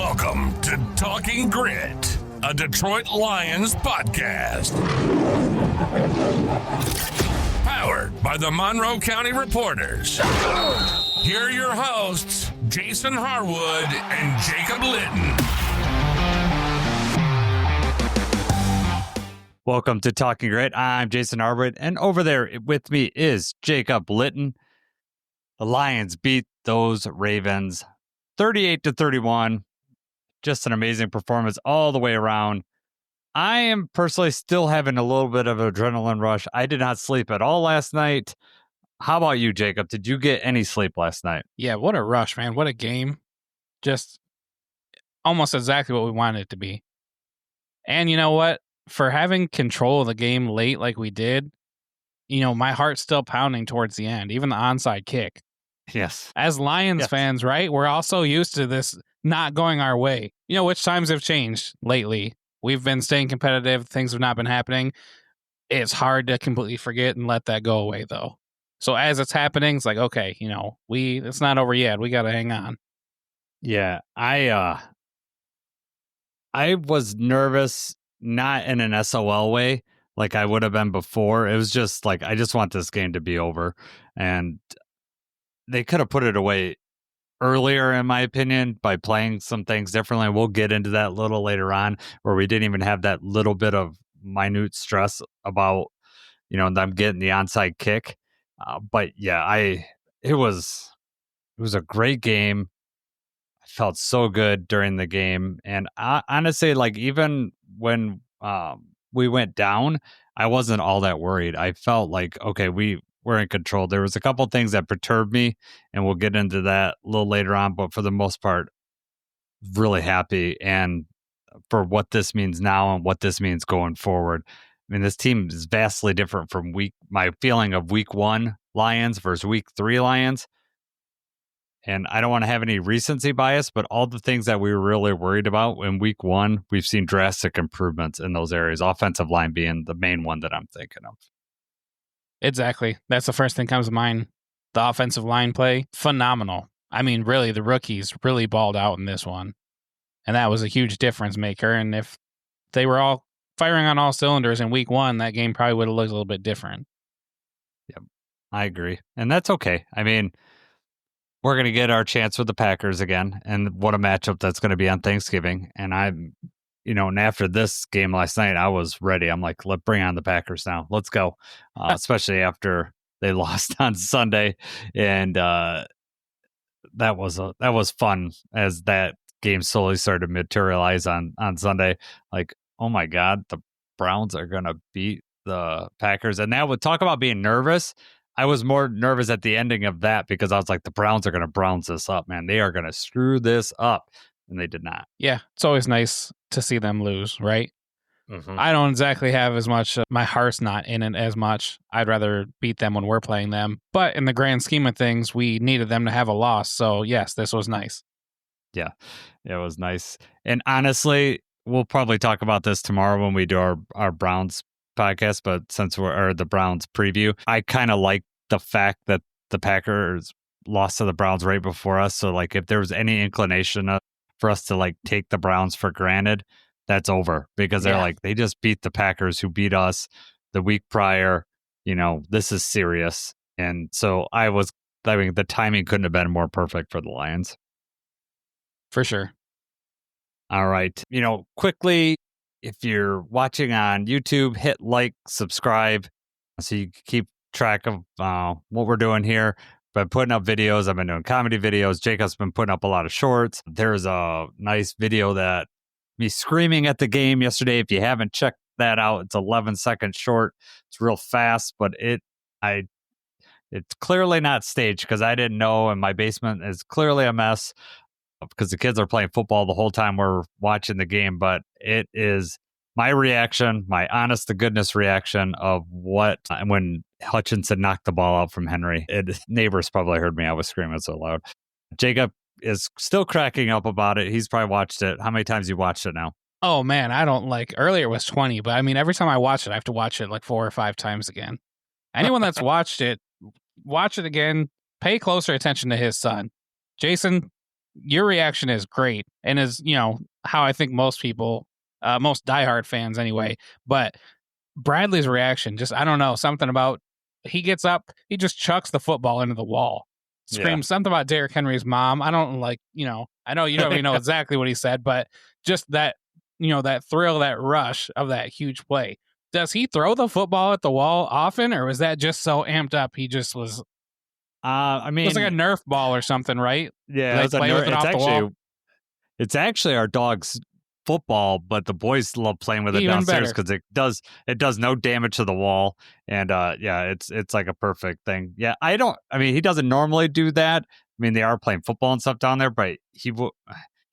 Welcome to Talking Grit, a Detroit Lions podcast. Powered by the Monroe County Reporters. Here are your hosts, Jason Harwood and Jacob Litton. Welcome to Talking Grit. I'm Jason Harwood, and over there with me is Jacob Litton. The Lions beat those Ravens 38-31. Just an amazing performance all the way around. I am personally still having a little bit of an adrenaline rush. I did not sleep at all last night. How about you, Jacob? Did you get any sleep last night? Yeah, what a rush, man. What a game. Just almost exactly what we wanted it to be. And you know what? For having control of the game late like we did, my heart's still pounding towards the end, even the onside kick. Yes. As Lions fans, right? We're also used to this not going our way. Which times have changed lately. We've been staying competitive. Things have not been happening. It's hard to completely forget and let that go away, though. So as it's happening, it's like, okay, it's not over yet. We got to hang on. Yeah, I was nervous, not in an SOL way like I would have been before. It was just like, I just want this game to be over. And they could have put it away earlier, in my opinion, by playing some things differently. We'll get into that a little later on, where we didn't even have that little bit of minute stress about, them getting the onside kick. But yeah, it was a great game. I felt so good during the game. And honestly, like, even when we went down, I wasn't all that worried. I felt like, okay, we're in control. There was a couple things that perturbed me, and we'll get into that a little later on. But for the most part, really happy, and for what this means now and what this means going forward. I mean, this team is vastly different from my feeling of week 1 Lions versus week 3 Lions. And I don't want to have any recency bias, but all the things that we were really worried about in week 1, we've seen drastic improvements in those areas, offensive line being the main one that I'm thinking of. Exactly. That's the first thing that comes to mind. The offensive line play, phenomenal. I mean, really, the rookies really balled out in this one. And that was a huge difference maker. And if they were all firing on all cylinders in week 1, that game probably would have looked a little bit different. Yep, I agree. And that's okay. I mean, we're going to get our chance with the Packers again. And what a matchup that's going to be on Thanksgiving. And and after this game last night, I was ready. I'm like, let's bring on the Packers now. Let's go. Especially after they lost on Sunday. And that was fun as that game slowly started to materialize on Sunday. Like, oh my God, the Browns are going to beat the Packers. And that would talk about being nervous. I was more nervous at the ending of that because I was like, the Browns are going to Browns this up, man. They are going to screw this up. And they did not. Yeah, it's always nice to see them lose, right? Mm-hmm. I don't exactly have as much, my heart's not in it as much. I'd rather beat them when we're playing them. But in the grand scheme of things, we needed them to have a loss. So yes, this was nice. Yeah, it was nice. And honestly, we'll probably talk about this tomorrow when we do our Browns podcast. But since we're the Browns preview, I kind of like the fact that the Packers lost to the Browns right before us. So like, if there was any inclination for us to like take the Browns for granted, that's over, because they're like, they just beat the Packers who beat us the week prior. This is serious. And so the timing couldn't have been more perfect for the Lions. For sure. All right. Quickly, if you're watching on YouTube, hit like, subscribe, so you can keep track of what we're doing here. Been putting up videos. I've been doing comedy videos. Jacob's been putting up a lot of shorts. There's a nice video that me screaming at the game yesterday. If you haven't checked that out, it's 11-second short. It's real fast, but it's clearly not staged because I didn't know, and my basement is clearly a mess because the kids are playing football the whole time we're watching the game. But it is my reaction, my honest to goodness reaction of when Hutchinson knocked the ball out from Henry. Neighbors probably heard me. I was screaming so loud. Jacob is still cracking up about it. He's probably watched it. How many times you watched it now? Oh man, I don't earlier it was 20, but I mean, every time I watch it, I have to watch it like 4 or 5 times again. Anyone that's watched it, watch it again, pay closer attention to his son. Jason, your reaction is great and is, how I think most people, most diehard fans anyway. But Bradley's reaction, just, I don't know, something about, he gets up, he just chucks the football into the wall, screams something about Derrick Henry's mom. I don't I know you don't even know exactly what he said, but just that, that thrill, that rush of that huge play. Does he throw the football at the wall often, or was that just so amped up he just was? I mean, it was like a Nerf ball or something, right? Yeah, They play with it off the wall. It's actually our dog's football, but the boys love playing with it Even downstairs better. because it does no damage to the wall, and it's like a perfect thing. Yeah, he doesn't normally do that. I mean, they are playing football and stuff down there, but he was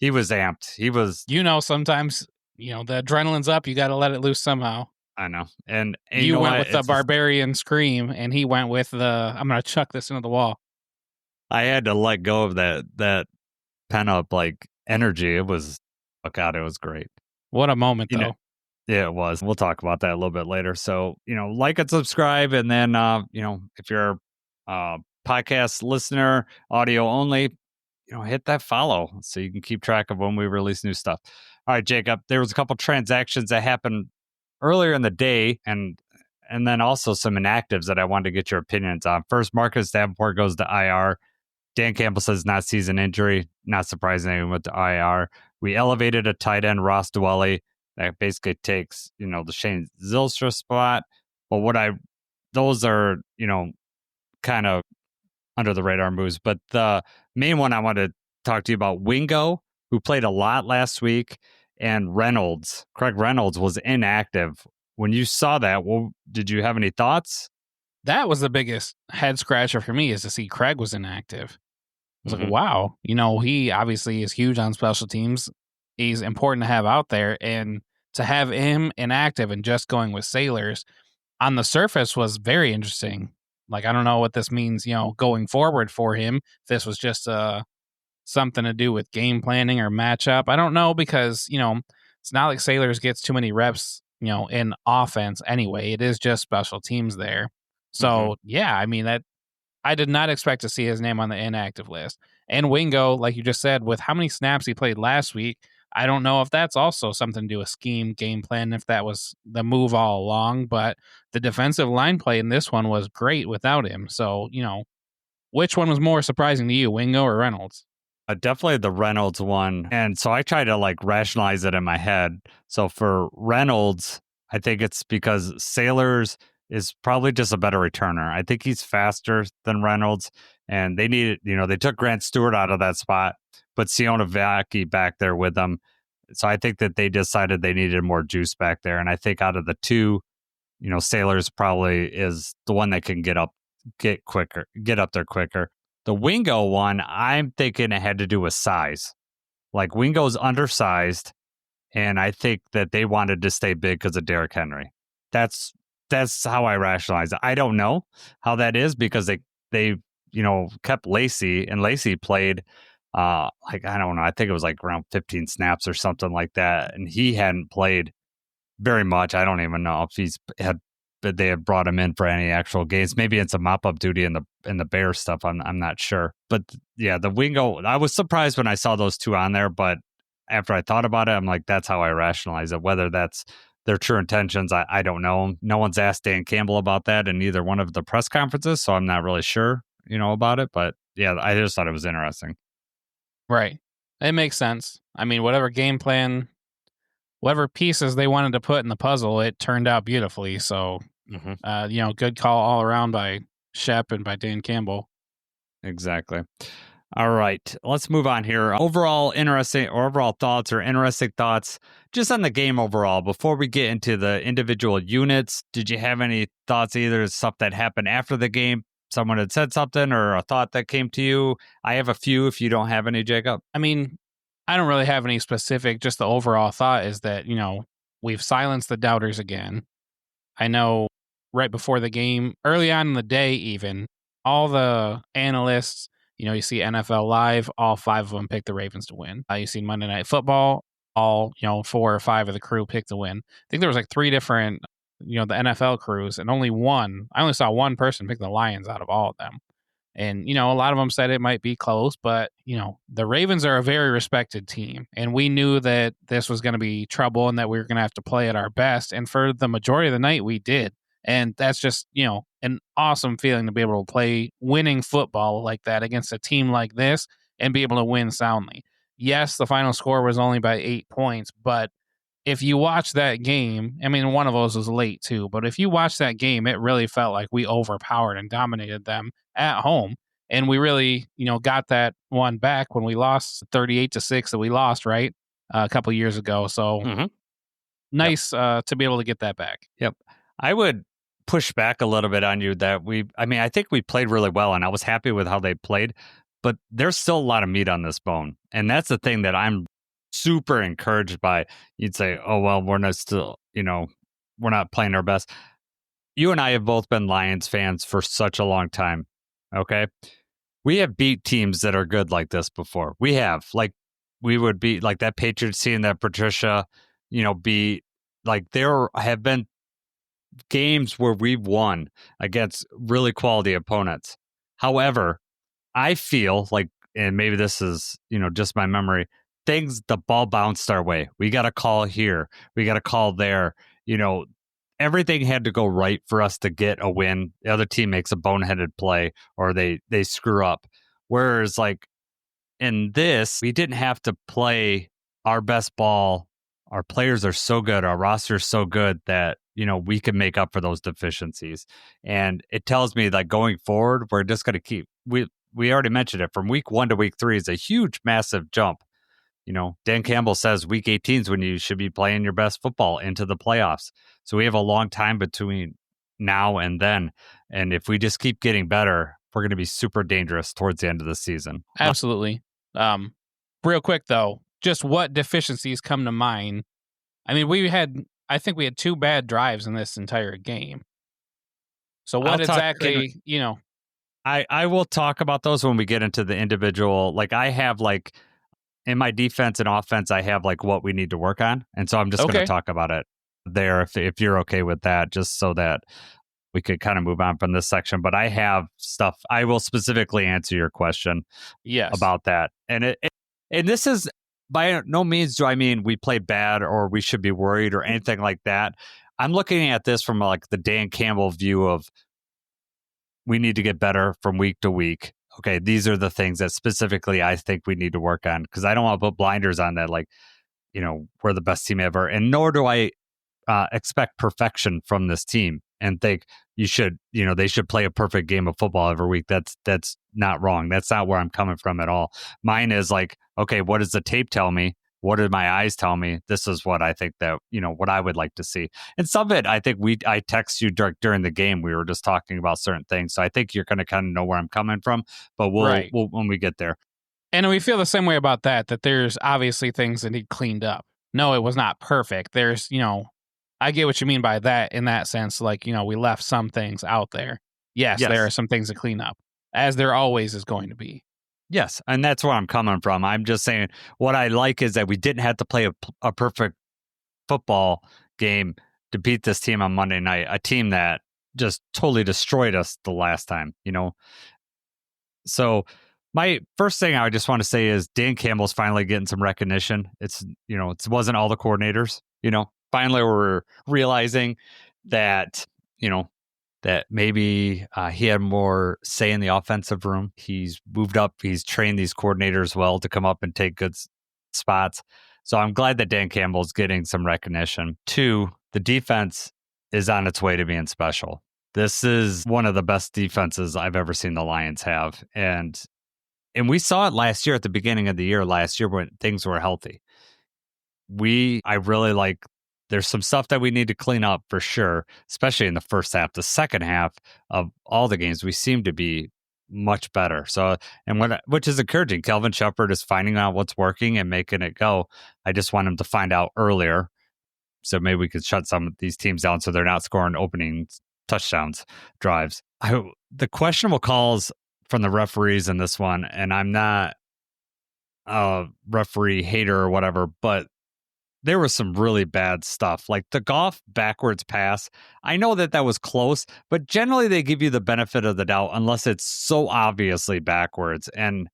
amped. He was. Sometimes the adrenaline's up. You got to let it loose somehow. I know, and you went with the barbarian scream, and he went with the I'm gonna chuck this into the wall. I had to let go of that pent up like energy. It was, oh God, it was great. What a moment, though. Yeah, it was. We'll talk about that a little bit later. So, like and subscribe. And then, if you're a podcast listener, audio only, hit that follow so you can keep track of when we release new stuff. All right, Jacob, there was a couple transactions that happened earlier in the day and then also some inactives that I wanted to get your opinions on. First, Marcus Davenport goes to IR. Dan Campbell says not season injury. Not surprising he went to IR. We elevated a tight end, Ross Dwelly. That basically takes, the Shane Zylstra spot. But those are, kind of under the radar moves. But the main one I want to talk to you about, Wingo, who played a lot last week, and Craig Reynolds was inactive. When you saw that, did you have any thoughts? That was the biggest head scratcher for me, is to see Craig was inactive. I was like, wow, he obviously is huge on special teams. He's important to have out there, and to have him inactive and just going with Sailors on the surface was very interesting. Like, I don't know what this means, going forward for him. If this was just something to do with game planning or matchup, I don't know, because it's not like Sailors gets too many reps, in offense anyway. It is just special teams there. So yeah, I mean, that I did not expect to see his name on the inactive list. And Wingo, like you just said, with how many snaps he played last week, I don't know if that's also something to do with scheme, game plan, if that was the move all along. But the defensive line play in this one was great without him. So, which one was more surprising to you, Wingo or Reynolds? Definitely the Reynolds one. And so I try to rationalize it in my head. So for Reynolds, I think it's because Sailors is probably just a better returner. I think he's faster than Reynolds, and they needed, they took Grant Stewart out of that spot, but Siona Vaki back there with them. So I think that they decided they needed more juice back there. And I think out of the two, Sailors probably is the one that can get up there quicker. The Wingo one, I'm thinking it had to do with size. Like, Wingo's undersized, and I think that they wanted to stay big because of Derrick Henry. That's how I rationalize it. I don't know how that is, because they kept Lacey, and Lacey played I don't know, I think it was around 15 snaps or something like that, and he hadn't played very much. I don't even know if they had brought him in for any actual games. Maybe it's a mop-up duty in the Bears stuff. I'm not sure. But yeah, the Wingo, I was surprised when I saw those two on there, but after I thought about it, I'm like, that's how I rationalize it. Whether that's their true intentions, I don't know. No one's asked Dan Campbell about that in either one of the press conferences, so I'm not really sure, about it. But yeah, I just thought it was interesting. Right. It makes sense. I mean, whatever game plan, whatever pieces they wanted to put in the puzzle, it turned out beautifully. So, good call all around by Shep and by Dan Campbell. Exactly. All right, let's move on here. Overall thoughts or interesting thoughts just on the game overall. Before we get into the individual units, did you have any thoughts, either stuff that happened after the game, someone had said something, or a thought that came to you? I have a few if you don't have any, Jacob. I mean, I don't really have any specific, just the overall thought is that, we've silenced the doubters again. I know right before the game, early on in the day even, all the analysts, you see NFL Live, all 5 of them picked the Ravens to win. You see Monday Night Football, all, 4 or 5 of the crew picked to win. I think there was 3 different, the NFL crews, and I only saw one person pick the Lions out of all of them. And, a lot of them said it might be close, but, the Ravens are a very respected team. And we knew that this was going to be trouble and that we were going to have to play at our best. And for the majority of the night, we did. And that's just, an awesome feeling to be able to play winning football like that against a team like this and be able to win soundly. Yes, the final score was only by 8 points, but if you watch that game, I mean, one of those was late too, but if you watch that game, it really felt like we overpowered and dominated them at home. And we really, got that one back when we lost 38-6 that we lost, right? A couple years ago. So nice to be able to get that back. Yep. I would push back a little bit on you that I think we played really well and I was happy with how they played, but there's still a lot of meat on this bone. And that's the thing that I'm super encouraged by. You'd say, oh, well, we're not still, we're not playing our best. You and I have both been Lions fans for such a long time. Okay. We have beat teams that are good like this before. We have, like, we would beat like that Patriots team that Patricia, beat. Like, there have been games where we've won against really quality opponents. However, I feel like, and maybe this is, just my memory, the ball bounced our way. We got a call here. We got a call there. Everything had to go right for us to get a win. The other team makes a boneheaded play or they screw up. Whereas, like, in this, we didn't have to play our best ball. Our players are so good. Our roster is so good that, we can make up for those deficiencies. And it tells me that going forward, we're just going to keep, we already mentioned it, from week 1 to week 3 is a huge, massive jump. Dan Campbell says week 18 is when you should be playing your best football into the playoffs. So we have a long time between now and then. And if we just keep getting better, we're going to be super dangerous towards the end of the season. Absolutely. Real quick, though, just what deficiencies come to mind? I mean, I think we had 2 bad drives in this entire game. So what exactly, I will talk about those when we get into the individual. Like, I have, like, in my defense and offense, I have, like, what we need to work on. And so I'm just going to talk about it there if you're okay with that, just so that we could kind of move on from this section. But I have stuff. I will specifically answer your question about that. And and this is, by no means do I mean we played bad or we should be worried or anything like that. I'm looking at this from, like, the Dan Campbell view of, we need to get better from week to week. Okay, these are the things that specifically I think we need to work on, because I don't want to put blinders on that, like, we're the best team ever. And nor do I expect perfection from this team and think they should play a perfect game of football every week. That's not wrong. That's not where I'm coming from at all. Mine is like, okay, what does the tape tell me? What did my eyes tell me? This is what I think that, what I would like to see. And some of it, I think I text you during the game. We were just talking about certain things. So I think you're going to kind of know where I'm coming from, but we'll when we get there. And we feel the same way about that there's obviously things that need cleaned up. No, it was not perfect. There's, I get what you mean by that in that sense. Like, we left some things out there. Yes, there are some things to clean up, as there always is going to be. Yes, and that's where I'm coming from. I'm just saying what I like is that we didn't have to play a perfect football game to beat this team on Monday night, a team that just totally destroyed us the last time, So my first thing I just want to say is Dan Campbell's finally getting some recognition. It wasn't all the coordinators, Finally we're realizing that, that maybe he had more say in the offensive room. He's moved up. He's trained these coordinators well to come up and take good spots. So I'm glad that Dan Campbell's getting some recognition. 2, the defense is on its way to being special. This is one of the best defenses I've ever seen the Lions have. And we saw it last year at the beginning of the year last year when things were healthy. I really like, there's some stuff that we need to clean up for sure, especially in the first half. The second half of all the games, we seem to be much better. So, which is encouraging. Kelvin Shepard is finding out what's working and making it go. I just want him to find out earlier, so maybe we could shut some of these teams down so they're not scoring opening touchdowns drives. The questionable calls from the referees in this one, and I'm not a referee hater or whatever, but there was some really bad stuff. Like the Goff backwards pass. I know that was close, but generally they give you the benefit of the doubt unless it's so obviously backwards. And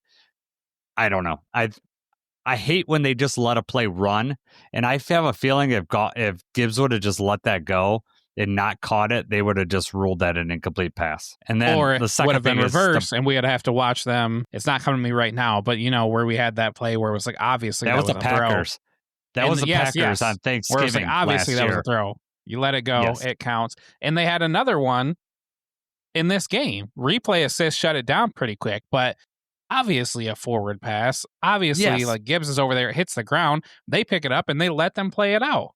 I don't know. I hate when they just let a play run, and I have a feeling if Gibbs would have just let that go and not caught it, they would have just ruled that an incomplete pass. And then or the it second would have been thing is reversed, and we would have to watch them. It's not coming to me right now, but where we had that play where it was like obviously that was the a Packers. throw. That And was the yes, Packers on where it was like Thanksgiving obviously last that was year. a throw. You let it go, Yes. it counts. And they had another one in this game. Replay assist shut it down pretty quick, but obviously a forward pass. Obviously, Yes. like Gibbs is over there, it hits the ground. They pick it up and they let them play it out.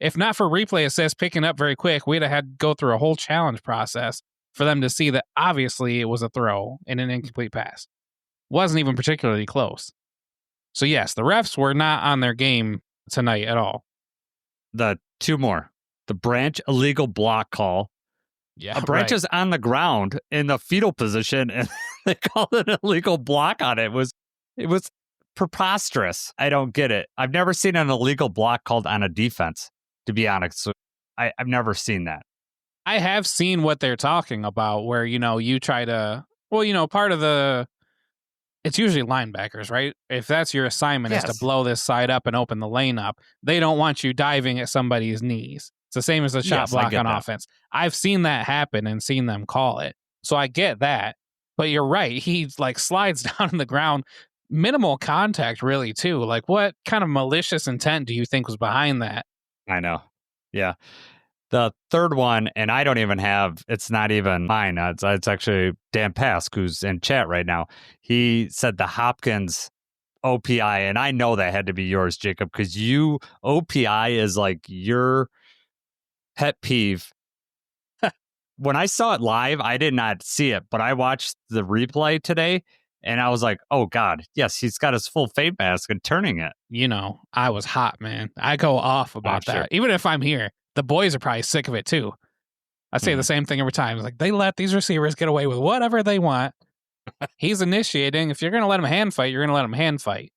If not for replay assist picking up very quick, we'd have had to go through a whole challenge process for them to see that obviously it was a throw and an incomplete pass. Wasn't even particularly close. So yes, the refs were not on their game tonight at all. The two more. The Branch illegal block call. Yeah, A Branch is on the ground in the fetal position, and they called it an illegal block on it. It was preposterous. I don't get it. I've never seen an illegal block called on a defense, to be honest. So I've never seen that. I have seen what they're talking about where, you try to, part of it's usually linebackers, right? If that's your assignment is to blow this side up and open the lane up, they don't want you diving at somebody's knees. It's the same as a shot block on offense. I've seen that happen and seen them call it. So I get that. But you're right. He slides down on the ground. Minimal contact, really, too. Like, what kind of malicious intent do you think was behind that? I know. Yeah. The third one, and I don't even it's not even mine. It's actually Dan Pask, who's in chat right now. He said the Hopkins OPI, and I know that had to be yours, Jacob, because OPI is like your pet peeve. When I saw it live, I did not see it, but I watched the replay today, and I was like, oh, God, yes, he's got his full face mask and turning it. I was hot, man. I go off about that. Sure. Even if I'm here, the boys are probably sick of it, too. I say the same thing every time. It's like, they let these receivers get away with whatever they want. He's initiating. If you're going to let him hand fight, you're going to let him hand fight.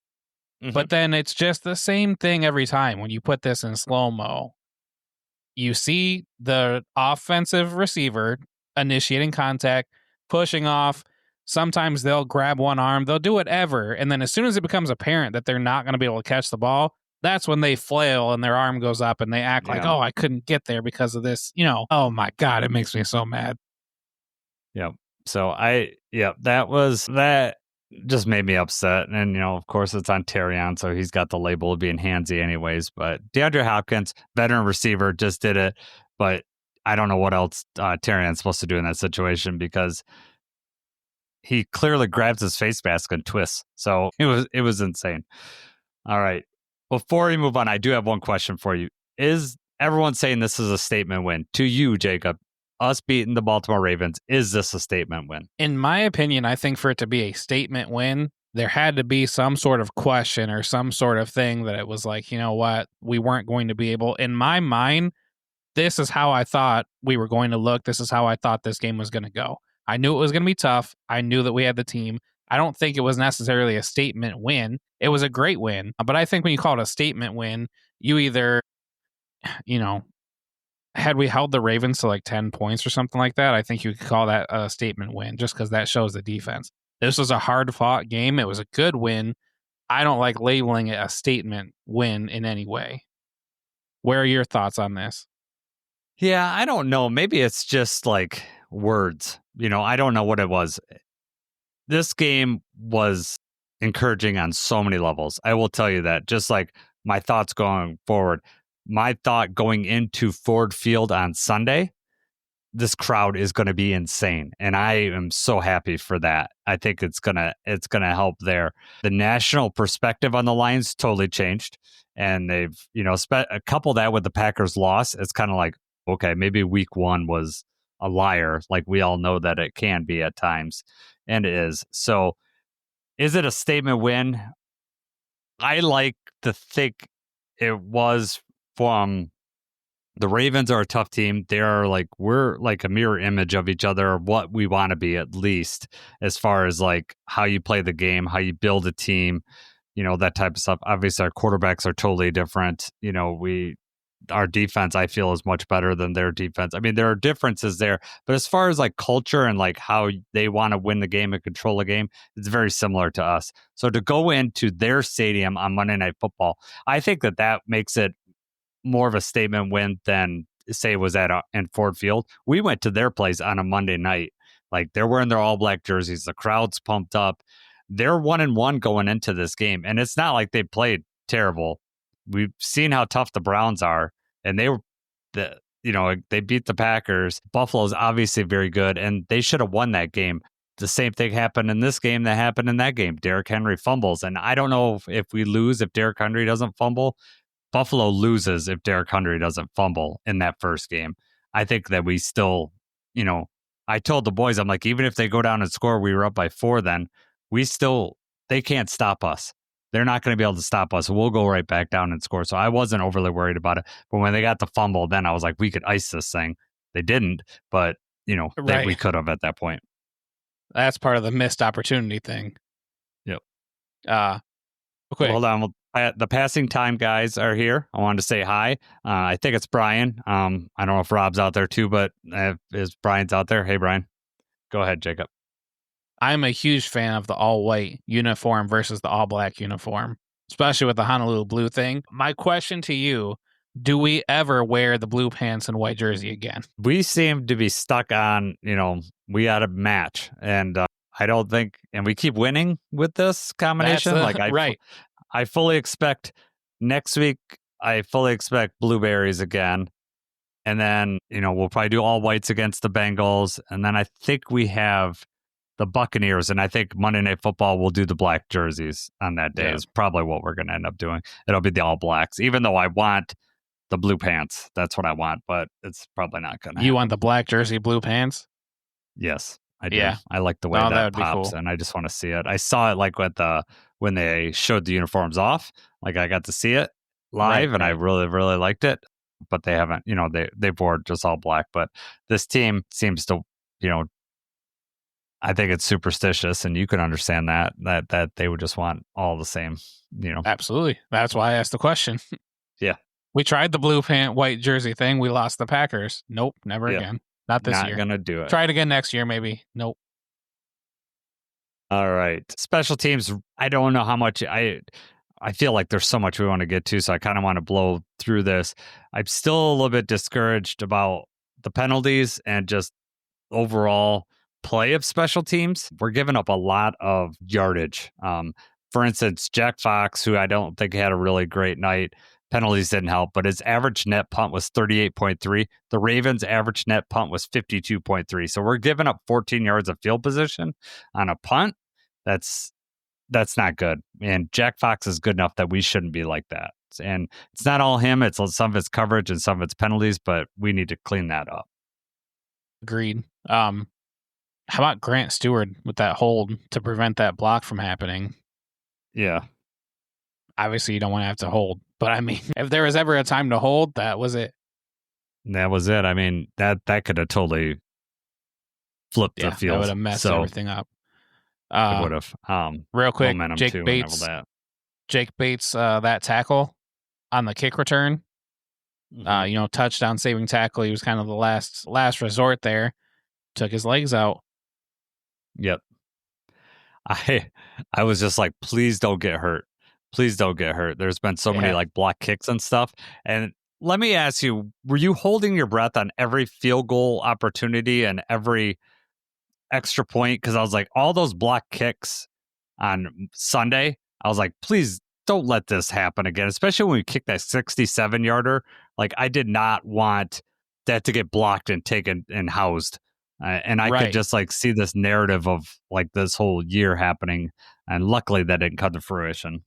Mm-hmm. But then it's just the same thing every time when you put this in slow-mo. You see the offensive receiver initiating contact, pushing off. Sometimes they'll grab one arm. They'll do whatever. And then as soon as it becomes apparent that they're not going to be able to catch the ball, that's when they flail and their arm goes up and they act like, oh, I couldn't get there because of this. Oh, my God, it makes me so mad. Yeah. So that just made me upset. And, of course, it's on Terrion, so he's got the label of being handsy anyways. But DeAndre Hopkins, veteran receiver, just did it. But I don't know what else Terrion's supposed to do in that situation because he clearly grabs his face mask and twists. So it was insane. All right. Before we move on, I do have one question for you. Is everyone saying this is a statement win? To you, Jacob, us beating the Baltimore Ravens, is this a statement win? In my opinion, I think for it to be a statement win, there had to be some sort of question or some sort of thing that it was like, you know what, we weren't going to be able. In my mind, this is how I thought we were going to look. This is how I thought this game was going to go. I knew it was going to be tough. I knew that we had the team. I don't think it was necessarily a statement win. It was a great win. But I think when you call it a statement win, you either, had we held the Ravens to 10 points or something like that, I think you could call that a statement win just because that shows the defense. This was a hard-fought game. It was a good win. I don't like labeling it a statement win in any way. Where are your thoughts on this? Yeah, I don't know. Maybe it's just words. I don't know what it was. This game was encouraging on so many levels. I will tell you that. Just my thoughts going forward. My thought going into Ford Field on Sunday, this crowd is going to be insane, and I am so happy for that. I think it's gonna help there. The national perspective on the Lions totally changed, and they've couple that with the Packers' loss. It's kind of okay, maybe Week 1 was a liar. We all know that it can be at times, and it is. So, is it a statement win? I like to think it was. From the Ravens are a tough team. They're we're a mirror image of each other, of what we want to be, at least as far as how you play the game, how you build a team. that type of stuff. Obviously, our quarterbacks are totally different. Our defense, I feel, is much better than their defense. I mean, there are differences there, but as far as like culture and like how they want to win the game and control the game, it's very similar to us. So to go into their stadium on Monday Night Football, I think that makes it more of a statement win than say it was in Ford Field. We went to their place on a Monday night. Like they're wearing their all black jerseys. The crowd's pumped up. They're 1-1 going into this game. And it's not like they played terrible. We've seen how tough the Browns are, and they beat the Packers. Buffalo's obviously very good, and they should have won that game. The same thing happened in this game that happened in that game. Derrick Henry fumbles, and I don't know if we lose if Derrick Henry doesn't fumble. Buffalo loses if Derrick Henry doesn't fumble in that first game. I think that we still, I told the boys, I'm like, even if they go down and score, we were up by 4 then, they can't stop us. They're not going to be able to stop us. We'll go right back down and score. So I wasn't overly worried about it. But when they got the fumble, then I was like, we could ice this thing. They didn't, but, we could have at that point. That's part of the missed opportunity thing. Yep. Okay. Hold on. The passing time guys are here. I wanted to say hi. I think it's Brian. I don't know if Rob's out there too, but if Brian's out there, hey, Brian. Go ahead, Jacob. I'm a huge fan of the all-white uniform versus the all-black uniform, especially with the Honolulu blue thing. My question to you, do we ever wear the blue pants and white jersey again? We seem to be stuck on, we got a match. And I don't think, and we keep winning with this combination. Right. I fully expect next week, blueberries again. And then, we'll probably do all whites against the Bengals. And then I think we have the Buccaneers, and I think Monday Night Football will do the black jerseys on that day. Is probably what we're going to end up doing. It'll be the all blacks, even though I want the blue pants. That's what I want, but it's probably not going to happen. You want the black jersey, blue pants? Yes, I do. Yeah. I like the way that pops, and I just want to see it. I saw it like when they showed the uniforms off. Like I got to see it live, and I really, really liked it. But they haven't, they wore just all black. But this team seems to, I think it's superstitious, and you can understand that they would just want all the same, Absolutely. That's why I asked the question. Yeah. We tried the blue pant, white jersey thing. We lost the Packers. Nope, never again. Not this year. Not going to do it. Try it again next year, maybe. Nope. All right. Special teams, I don't know how much I feel like there's so much we want to get to, so I kind of want to blow through this. I'm still a little bit discouraged about the penalties and just overall play of special teams. We're giving up a lot of yardage. For instance, Jack Fox, who I don't think had a really great night, penalties didn't help, but his average net punt was 38.3. The Ravens' average net punt was 52.3. So we're giving up 14 yards of field position on a punt. That's not good. And Jack Fox is good enough that we shouldn't be like that. And it's not all him. It's some of his coverage and some of its penalties, but we need to clean that up. Agreed. How about Grant Stewart with that hold to prevent that block from happening? Yeah. Obviously, you don't want to have to hold. But, I mean, if there was ever a time to hold, that was it. That was it. I mean, that could have totally flipped the field. That would have messed everything up. It would have. Real quick, Jake Bates, that tackle on the kick return, touchdown saving tackle. He was kind of the last resort there. Took his legs out. Yep. I was just like, please don't get hurt. Please don't get hurt. There's been so many like block kicks and stuff. And let me ask you, were you holding your breath on every field goal opportunity and every extra point? Because I was like, all those block kicks on Sunday, I was like, please don't let this happen again, especially when we kicked that 67-yarder. Like, I did not want that to get blocked and taken and housed. And I could just like see this narrative of like this whole year happening. And luckily that didn't come to fruition.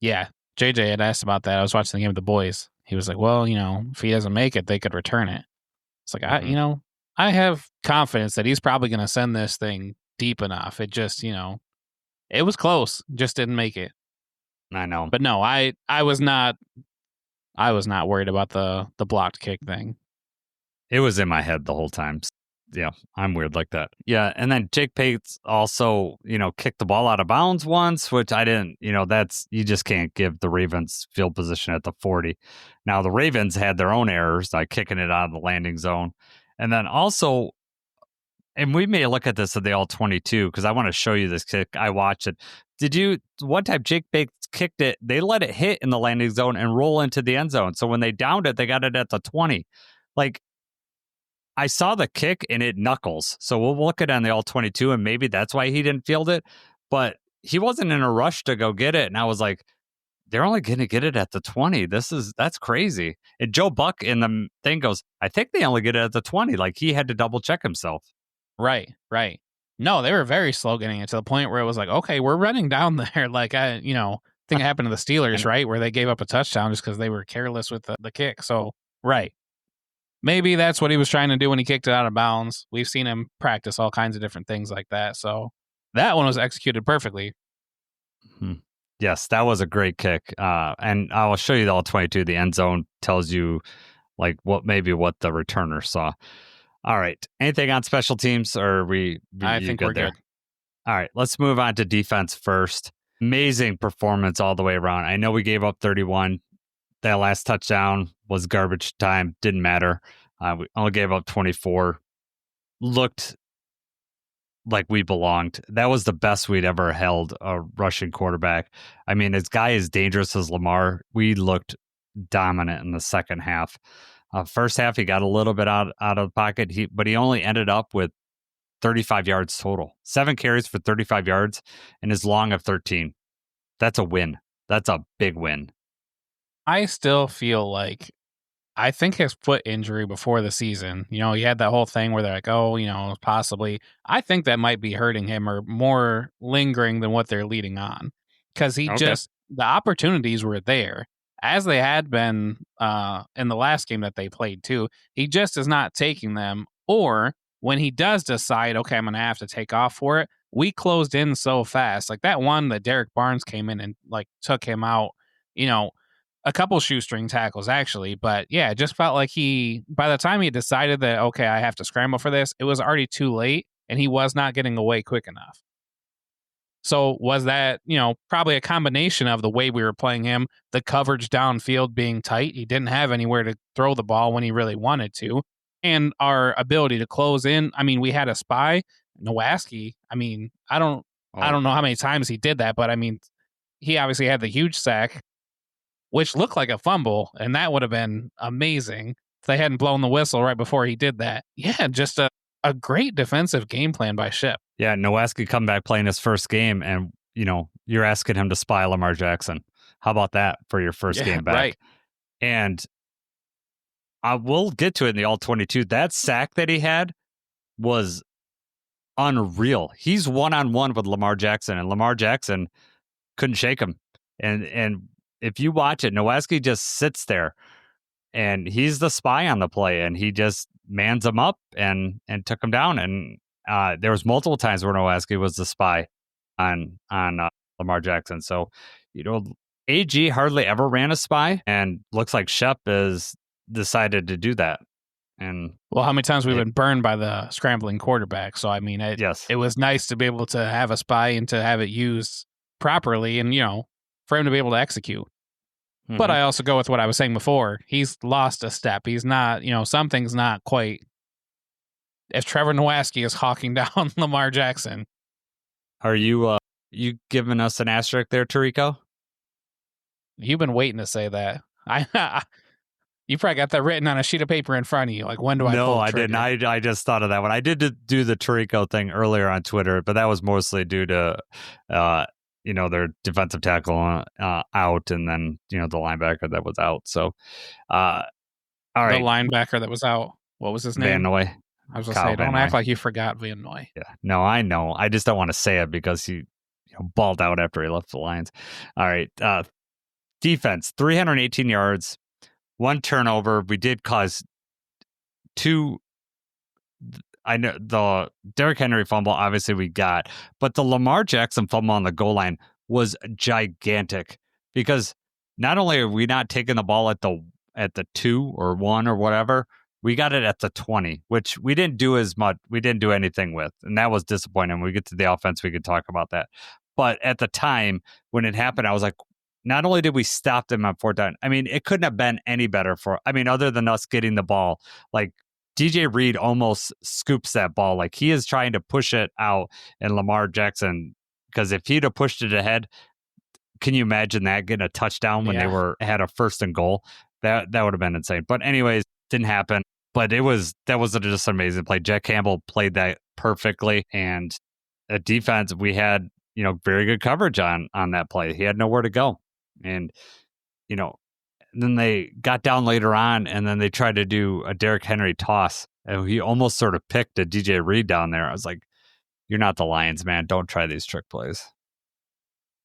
Yeah. JJ had asked about that. I was watching the game with the boys. He was like, well, if he doesn't make it, they could return it. It's like, I have confidence that he's probably going to send this thing deep enough. It just, it was close. Just didn't make it. I know. But no, I was not worried about the blocked kick thing. It was in my head the whole time. Yeah, I'm weird like that. Yeah, and then Jake Pates also, kicked the ball out of bounds once, which I didn't, that's, you just can't give the Ravens field position at the 40. Now, the Ravens had their own errors, like kicking it out of the landing zone. And then also, and we may look at this at the all 22 because I want to show you this kick. I watched it. One time Jake Bates kicked it, they let it hit in the landing zone and roll into the end zone. So when they downed it, they got it at the 20. Like, I saw the kick and it knuckles. So we'll look at it on the all 22 and maybe that's why he didn't field it. But he wasn't in a rush to go get it. And I was like, they're only going to get it at the 20. That's crazy. And Joe Buck in the thing goes, I think they only get it at the 20. Like he had to double check himself. Right. No, they were very slow getting it to the point where it was like, okay, we're running down there. Like, I think it happened to the Steelers, right? Where they gave up a touchdown just because they were careless with the kick. So, right. Maybe that's what he was trying to do when he kicked it out of bounds. We've seen him practice all kinds of different things like that. So that one was executed perfectly. Yes, that was a great kick. And I will show you the all 22. The end zone tells you like what the returner saw. All right. Anything on special teams or I think we're good. All right. Let's move on to defense first. Amazing performance all the way around. I know we gave up 31. That last touchdown was garbage time. Didn't matter. We only gave up 24. Looked like we belonged. That was the best we'd ever held a rushing quarterback. I mean, this guy is dangerous as Lamar. We looked dominant in the second half. First half, he got a little bit out of the pocket, but he only ended up with 35 yards total. 7 carries for 35 yards and his long of 13. That's a win. That's a big win. I still feel like I think his foot injury before the season, he had that whole thing where they're like, oh, possibly. I think that might be hurting him or more lingering than what they're leading on. Because the opportunities were there as they had been in the last game that they played too. He just is not taking them. Or when he does decide, okay, I'm going to have to take off for it, we closed in so fast. Like that one that Derek Barnes came in and like took him out, a couple shoestring tackles actually, but yeah, it just felt like by the time he decided that, okay, I have to scramble for this, it was already too late and he was not getting away quick enough. So was that, probably a combination of the way we were playing him, the coverage downfield being tight. He didn't have anywhere to throw the ball when he really wanted to, and our ability to close in. I mean, we had a spy, Nowaski. I mean, I don't know how many times he did that, but I mean, he obviously had the huge sack, which looked like a fumble, and that would have been amazing if they hadn't blown the whistle right before he did that. Yeah, just a great defensive game plan by Ship. Yeah, Nowaski come back playing his first game, and, you're asking him to spy Lamar Jackson. How about that for your first game back? Right. And I will get to it in the all 22. That sack that he had was unreal. He's one-on-one with Lamar Jackson, and Lamar Jackson couldn't shake him. And if you watch it, Nowaski just sits there and he's the spy on the play and he just mans him up and took him down. And there was multiple times where Nowaski was the spy on Lamar Jackson. So, AG hardly ever ran a spy and looks like Shep has decided to do that. And well, how many times we've been burned by the scrambling quarterback. So, I mean, it was nice to be able to have a spy and to have it used properly and, for him to be able to execute. Mm-hmm. But I also go with what I was saying before. He's lost a step. He's not, something's not quite. If Trevor Nowaski is hawking down Lamar Jackson. Are you giving us an asterisk there, Tarico? You've been waiting to say that. You probably got that written on a sheet of paper in front of you. Like, when do I pull the trigger? No, I didn't. I just thought of that one. I did do the Tarico thing earlier on Twitter, but that was mostly due to their defensive tackle out, and then, the linebacker that was out. So, all right. The linebacker that was out. What was his name? Van Noy. I was going to say, don't act like you forgot Van Noy. Yeah. No, I know. I just don't want to say it because he balled out after he left the Lions. All right. Defense, 318 yards, 1 turnover. We did cause 2. I know the Derrick Henry fumble, obviously we got, but the Lamar Jackson fumble on the goal line was gigantic because not only are we not taking the ball at the 2 or 1 or whatever, We got it at the 20, which we didn't do as much. We didn't do anything with. And that was disappointing. When we get to the offense, we could talk about that. But at the time when it happened, I was like, not only did we stop them on 4th down, I mean, it couldn't have been any better other than us getting the ball. Like DJ Reed almost scoops that ball. Like he is trying to push it out, and Lamar Jackson, because if he'd have pushed it ahead, can you imagine that getting a touchdown when they had a 1st and goal? That would have been insane. But anyways, didn't happen. But that was just an amazing play. Jack Campbell played that perfectly, and at defense, we had very good coverage on that play. He had nowhere to go. And, then they got down later on, and then they tried to do a Derrick Henry toss. And he almost sort of picked a DJ Reed down there. I was like, you're not the Lions, man. Don't try these trick plays.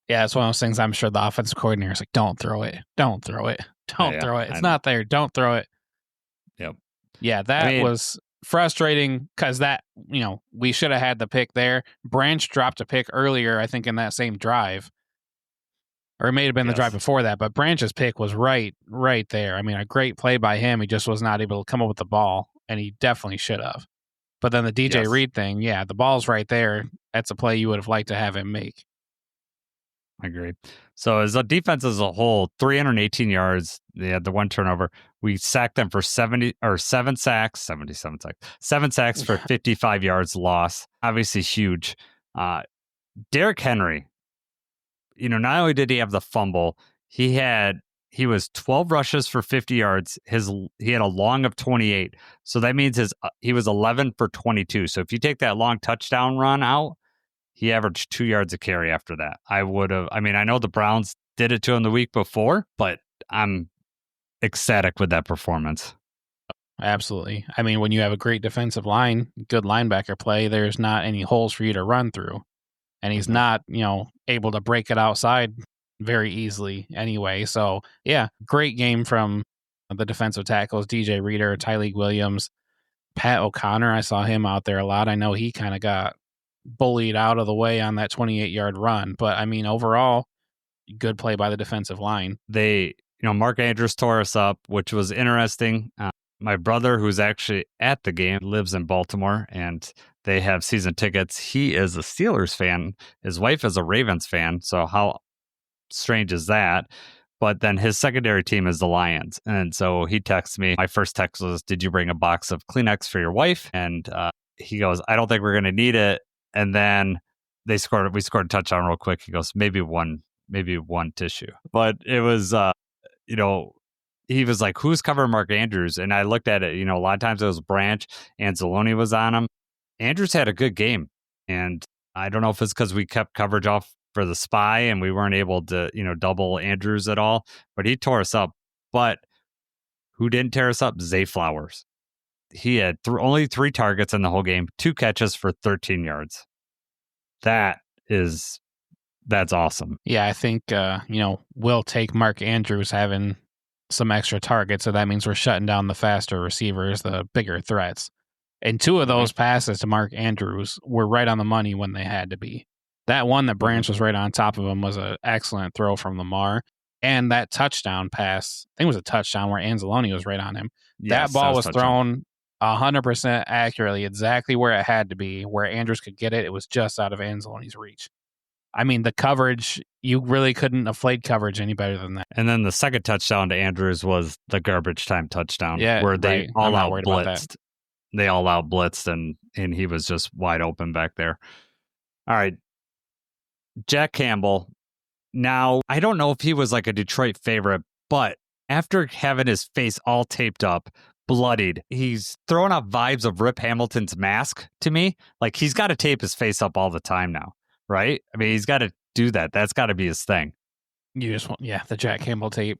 Yeah, it's one of those things I'm sure the offensive coordinator is like, don't throw it. Don't throw it. Don't throw it. It's not there. Don't throw it. Yep. Yeah, that was frustrating because we should have had the pick there. Branch dropped a pick earlier, I think, in that same drive. Or it may have been the drive before that, but Branch's pick was right there. I mean, a great play by him. He just was not able to come up with the ball, and he definitely should have. But then the DJ Reed thing, the ball's right there. That's a play you would have liked to have him make. I agree. So as a defense as a whole, 318 yards. They had the 1 turnover. We sacked them for 7 sacks, 77 sacks, 7 sacks for 55 yards loss. Obviously huge. Derrick Henry, not only did he have the fumble, he was 12 rushes for 50 yards. He had a long of 28. So that means he was 11 for 22. So if you take that long touchdown run out, he averaged 2 yards a carry after that. I know the Browns did it to him the week before, but I'm ecstatic with that performance. Absolutely. I mean, when you have a great defensive line, good linebacker play, there's not any holes for you to run through. And he's not, able to break it outside very easily anyway. So, great game from the defensive tackles, DJ Reader, Tyleek Williams, Pat O'Connor. I saw him out there a lot. I know he kind of got bullied out of the way on that 28-yard run. But, I mean, overall, good play by the defensive line. Mark Andrews tore us up, which was interesting. My brother, who's actually at the game, lives in Baltimore, and they have season tickets. He is a Steelers fan. His wife is a Ravens fan. So how strange is that? But then his secondary team is the Lions. And so he texts me. My first text was, did you bring a box of Kleenex for your wife? And he goes, I don't think we're going to need it. And then we scored a touchdown real quick. He goes, maybe one tissue. But it was, he was like, who's covering Mark Andrews? And I looked at it, a lot of times it was Branch, Anzalone was on him. Andrews had a good game. And I don't know if it's because we kept coverage off for the spy and we weren't able to, double Andrews at all, but he tore us up. But who didn't tear us up? Zay Flowers. He had only 3 targets in the whole game, 2 catches for 13 yards. That's awesome. Yeah, I think, we'll take Mark Andrews having some extra targets. So that means we're shutting down the faster receivers, the bigger threats. And 2 of those passes to Mark Andrews were right on the money when they had to be. That one that Branch was right on top of him was an excellent throw from Lamar. And that touchdown pass, I think it was a touchdown where Anzalone was right on him. Yes, that ball was thrown 100% accurately, exactly where it had to be, where Andrews could get it. It was just out of Anzalone's reach. I mean, the coverage, you really couldn't have played coverage any better than that. And then the second touchdown to Andrews was the garbage time touchdown, where they all out blitzed. They all out blitzed, and he was just wide open back there. All right. Jack Campbell. Now, I don't know if he was like a Detroit favorite, but after having his face all taped up, bloodied, he's throwing up vibes of Rip Hamilton's Mask to me. Like, he's got to tape his face up all the time now, right? I mean, he's got to do that. That's got to be his thing. You just want, the Jack Campbell tape.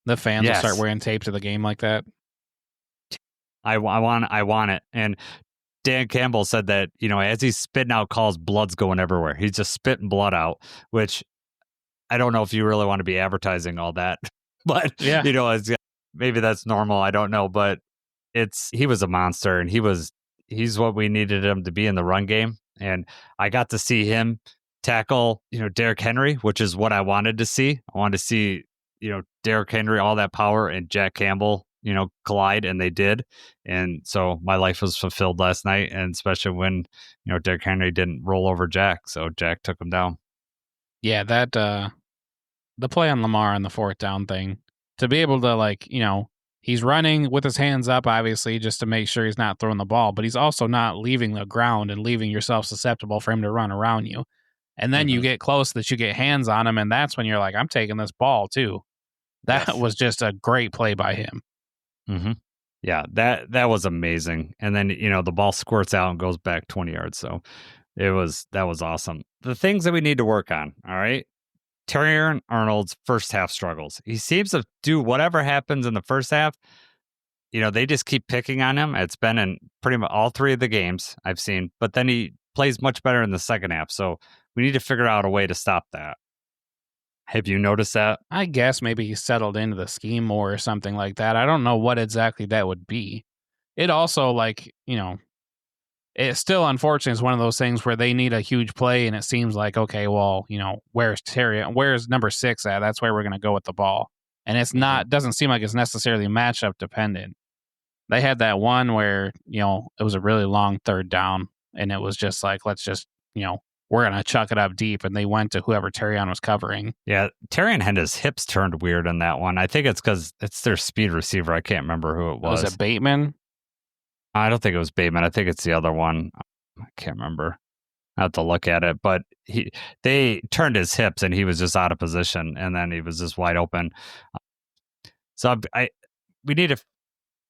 The fans will start wearing tape to the game like that. I want it. And Dan Campbell said that, as he's spitting out calls, blood's going everywhere. He's just spitting blood out, which I don't know if you really want to be advertising all that, but maybe that's normal. I don't know, but he was a monster, and he's what we needed him to be in the run game. And I got to see him tackle, Derrick Henry, which is what I wanted to see. I wanted to see, Derrick Henry, all that power, and Jack Campbell, collide, and they did. And so my life was fulfilled last night, and especially when, Derrick Henry didn't roll over Jack. So Jack took him down. Yeah, that the play on Lamar on the fourth down thing, to be able to he's running with his hands up, obviously, just to make sure he's not throwing the ball, but he's also not leaving the ground and leaving yourself susceptible for him to run around you. And then you get close that you get hands on him, and that's when you're like, I'm taking this ball too. That was just a great play by him. Mm-hmm. Yeah, that was amazing. And then, the ball squirts out and goes back 20 yards. So that was awesome. The things that we need to work on, all right? Terry Arnold's first half struggles. He seems to do whatever happens in the first half. They just keep picking on him. It's been in pretty much all 3 of the games I've seen, but then he plays much better in the second half. So we need to figure out a way to stop that. Have you noticed that? I guess maybe he settled into the scheme more or something like that. I don't know what exactly that would be. It also, it's still unfortunate. It's one of those things where they need a huge play, and it seems like, okay, well, where's number 6 at? That's where we're going to go with the ball. And it's not, doesn't seem like it's necessarily matchup dependent. They had that one where, it was a really long third down, and it was just like, let's just, we're going to chuck it up deep, and they went to whoever Terrion was covering. Yeah, Terrion had his hips turned weird in that one. I think it's because it's their speed receiver. I can't remember who it was. Was it Bateman? I don't think it was Bateman. I think it's the other one. I can't remember. I have to look at it. But they turned his hips, and he was just out of position, and then he was just wide open. So we need to.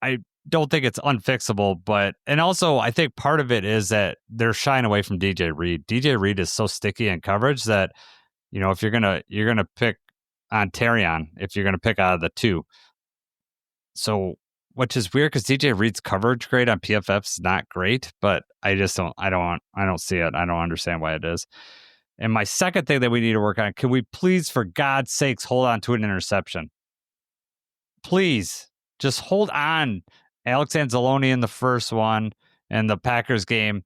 I don't think it's unfixable, and also I think part of it is that they're shying away from DJ Reed. DJ Reed is so sticky in coverage that, if you're gonna pick on Terrion, if you're gonna pick out of the 2. So, which is weird because DJ Reed's coverage grade on PFF is not great, but I don't see it. I don't understand why it is. And my second thing that we need to work on, can we please, for God's sakes, hold on to an interception? Please. Just hold on. Alex Anzalone in the first one and the Packers game,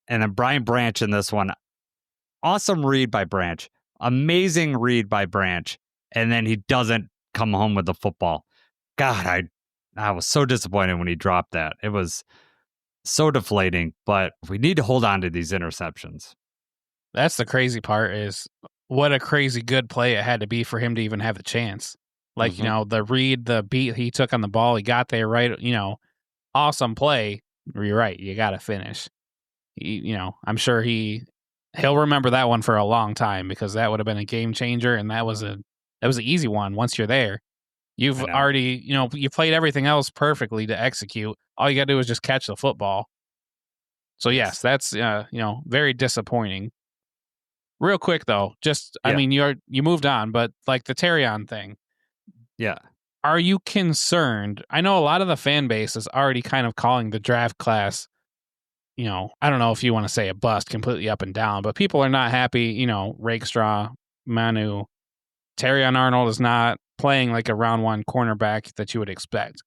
and then Brian Branch in this one. Awesome read by Branch. Amazing read by Branch. And then he doesn't come home with the football. God, I was so disappointed when he dropped that. It was so deflating, but we need to hold on to these interceptions. That's the crazy part, is what a crazy good play it had to be for him to even have the chance. The read, the beat he took on the ball, he got there right, awesome play. You're right, you got to finish. I'm sure he'll remember that one for a long time, because that would have been a game changer, and that was an easy one. Once you're there, you've already, you played everything else perfectly to execute. All you got to do is just catch the football. So yes, that's very disappointing. Real quick though, I mean, you moved on, but like the Terrion thing. Yeah. Are you concerned? I know a lot of the fan base is already kind of calling the draft class, I don't know if you want to say a bust completely up and down, but people are not happy, Rakestraw, Manu, Terrion Arnold is not playing like a round 1 cornerback that you would expect.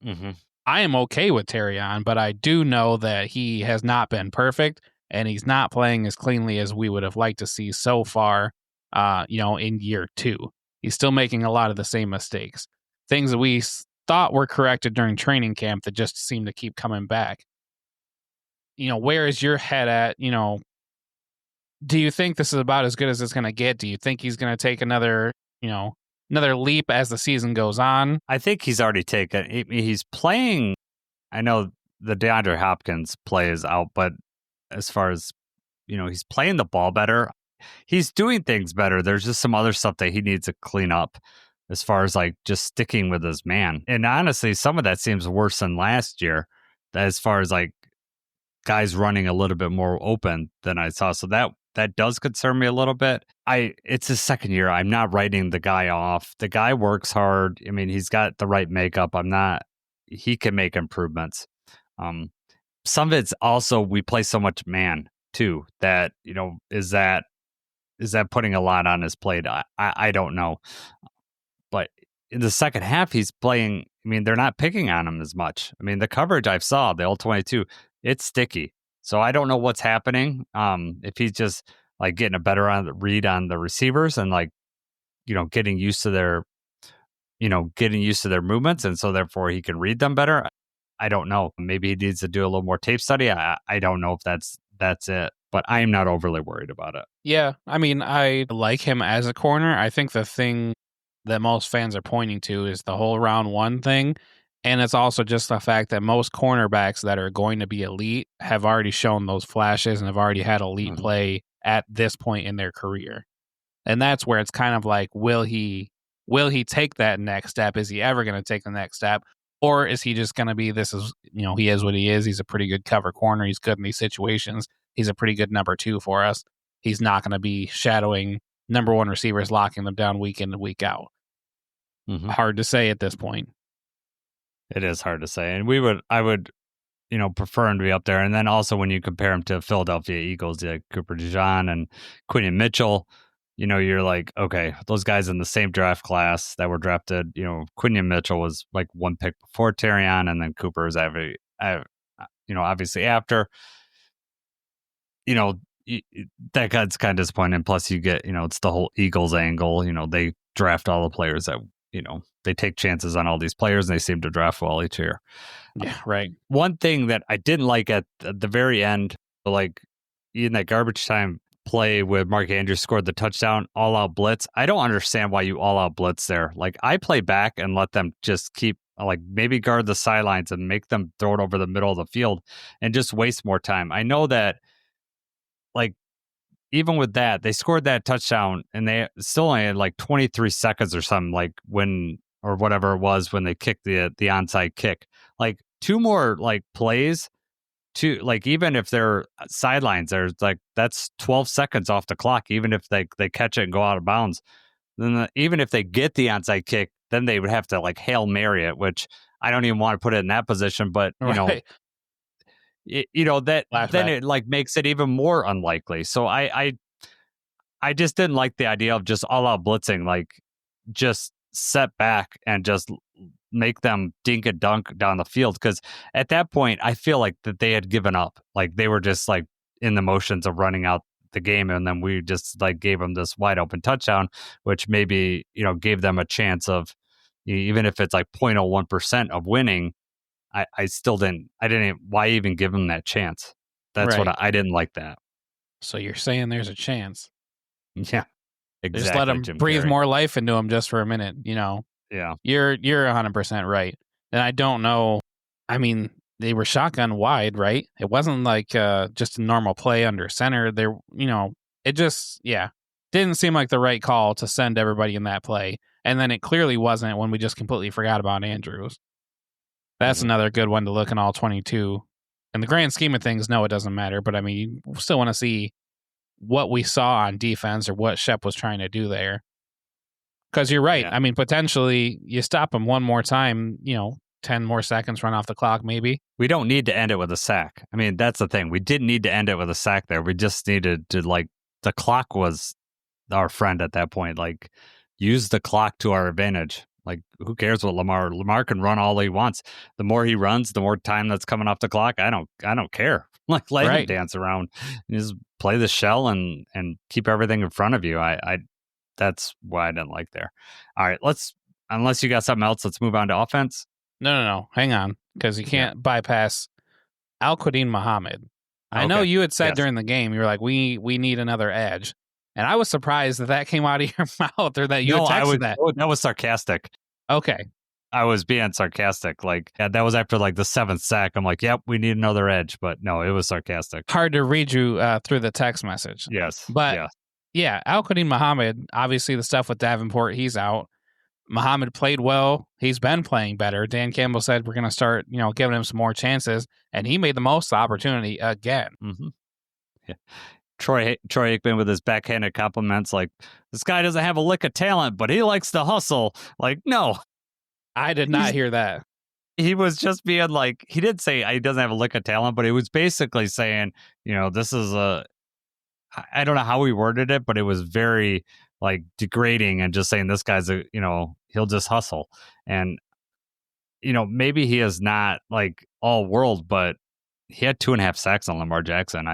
Mm-hmm. I am okay with Terrion, but I do know that he has not been perfect, and he's not playing as cleanly as we would have liked to see so far, in year 2. He's still making a lot of the same mistakes. Things that we thought were corrected during training camp that just seem to keep coming back. Where is your head at? Do you think this is about as good as it's going to get? Do you think he's going to take another leap as the season goes on? I think he's already taken. He's playing. I know the DeAndre Hopkins play is out, but as far as, he's playing the ball better. He's doing things better. There's just some other stuff that he needs to clean up as far as like just sticking with his man. And honestly, some of that seems worse than last year, as far as like guys running a little bit more open than I saw. So that does concern me a little bit. It's his second year. I'm not writing the guy off. The guy works hard. I mean, he's got the right makeup. He can make improvements. Some of it's also, we play so much man too, that, is that putting a lot on his plate? I don't know. But in the second half, he's playing. I mean, they're not picking on him as much. I mean, the coverage I saw, the All-22, it's sticky. So I don't know what's happening. If he's just like getting a better read on the receivers and like, getting used to their, getting used to their movements, and so therefore he can read them better. I don't know. Maybe he needs to do a little more tape study. I don't know if that's it, but I am not overly worried about it. Yeah, I mean, I like him as a corner. I think the thing that most fans are pointing to is the whole round one thing. And it's also just the fact that most cornerbacks that are going to be elite have already shown those flashes and have already had elite play at this point in their career. And that's where it's kind of like, will he take that next step? Is he ever going to take the next step? Or is he just going to be, he is what he is. He's a pretty good cover corner. He's good in these situations. He's a pretty good number 2 for us. He's not going to be shadowing number 1 receivers, locking them down week in and week out. Hard to say at this point. It is hard to say. And I would, prefer him to be up there. And then also when you compare him to Philadelphia Eagles, like Cooper DeJean and Quinion Mitchell, you're like, okay, those guys in the same draft class that were drafted, Quinion Mitchell was like 1 pick before Terrion, and then Cooper is obviously after. That guy's kind of disappointing. Plus you get, it's the whole Eagles angle. They draft all the players that, they take chances on all these players, and they seem to draft well each year. Yeah, right. One thing that I didn't like at the very end, like in that garbage time play where Mark Andrews scored the touchdown, all out blitz. I don't understand why you all out blitz there. Like, I play back and let them just keep, like, maybe guard the sidelines and make them throw it over the middle of the field and just waste more time. I know that, like, even with that, they scored that touchdown and they still only had like 23 seconds or something, like or whatever it was when they kicked the onside kick. Like, 2 more like plays to, like, even if they're sidelines, there's like, that's 12 seconds off the clock. Even if they catch it and go out of bounds, then even if they get the onside kick, then they would have to like Hail Mary it, which I don't even want to put it in that position, but Right. that Flashback. then it like makes it even more unlikely. So I just didn't like the idea of just all out blitzing, like just set back and just make them dink and dunk down the field. Because at that point, I feel like that they had given up. Like, they were just like in the motions of running out the game, and then we just like gave them this wide open touchdown, which maybe gave them a chance of, even if it's like 0.01% of winning. I still didn't. Why even give them that chance? That's Right. what I didn't like that. So you're saying there's a chance. Yeah, exactly. Just let him Jim breathe Carrey. more life into him just for a minute. Yeah. You're 100% right. And I don't know. I mean, they were shotgun wide, right? It wasn't like just a normal play under center. There, it just, didn't seem like the right call to send everybody in that play. And then it clearly wasn't when we just completely forgot about Andrews. That's another good one to look in all 22. In the grand scheme of things, no, it doesn't matter. But I mean, you still want to see what we saw on defense or what Shep was trying to do there. Because you're right. Yeah. I mean, potentially you stop him one more time, 10 more seconds run off the clock, maybe. We don't need to end it with a sack. I mean, that's the thing. We didn't need to end it with a sack there. We just needed to, like, the clock was our friend at that point. Like, use the clock to our advantage. Like, who cares what Lamar can run all he wants. The more he runs, the more time that's coming off the clock. I don't care. Like, let him dance around. Just play the shell and keep everything in front of you. That's why I didn't like there. All right, unless you got something else, let's move on to offense. No. Hang on, because you can't bypass Al-Quadin Muhammad. I know you had said during the game, you were like, we need another edge. And I was surprised that came out of your mouth, or that you had texted that. That was sarcastic. Okay. I was being sarcastic. Like, that was after like the 7th sack. I'm like, yep, we need another edge. But no, it was sarcastic. Hard to read you through the text message. Yes. But yeah, Al-Quadin Muhammad, obviously the stuff with Davenport, he's out. Muhammad played well. He's been playing better. Dan Campbell said we're going to start, giving him some more chances. And he made the most of the opportunity again. Mm-hmm. Yeah. Troy Aikman with his backhanded compliments, like, this guy doesn't have a lick of talent, but he likes to hustle. Like, no. I did not hear that. He was just being like, he did say he doesn't have a lick of talent, but he was basically saying, this is I don't know how he worded it, but it was very like degrading and just saying this guy's he'll just hustle. And, maybe he is not like all world, but he had 2.5 sacks on Lamar Jackson.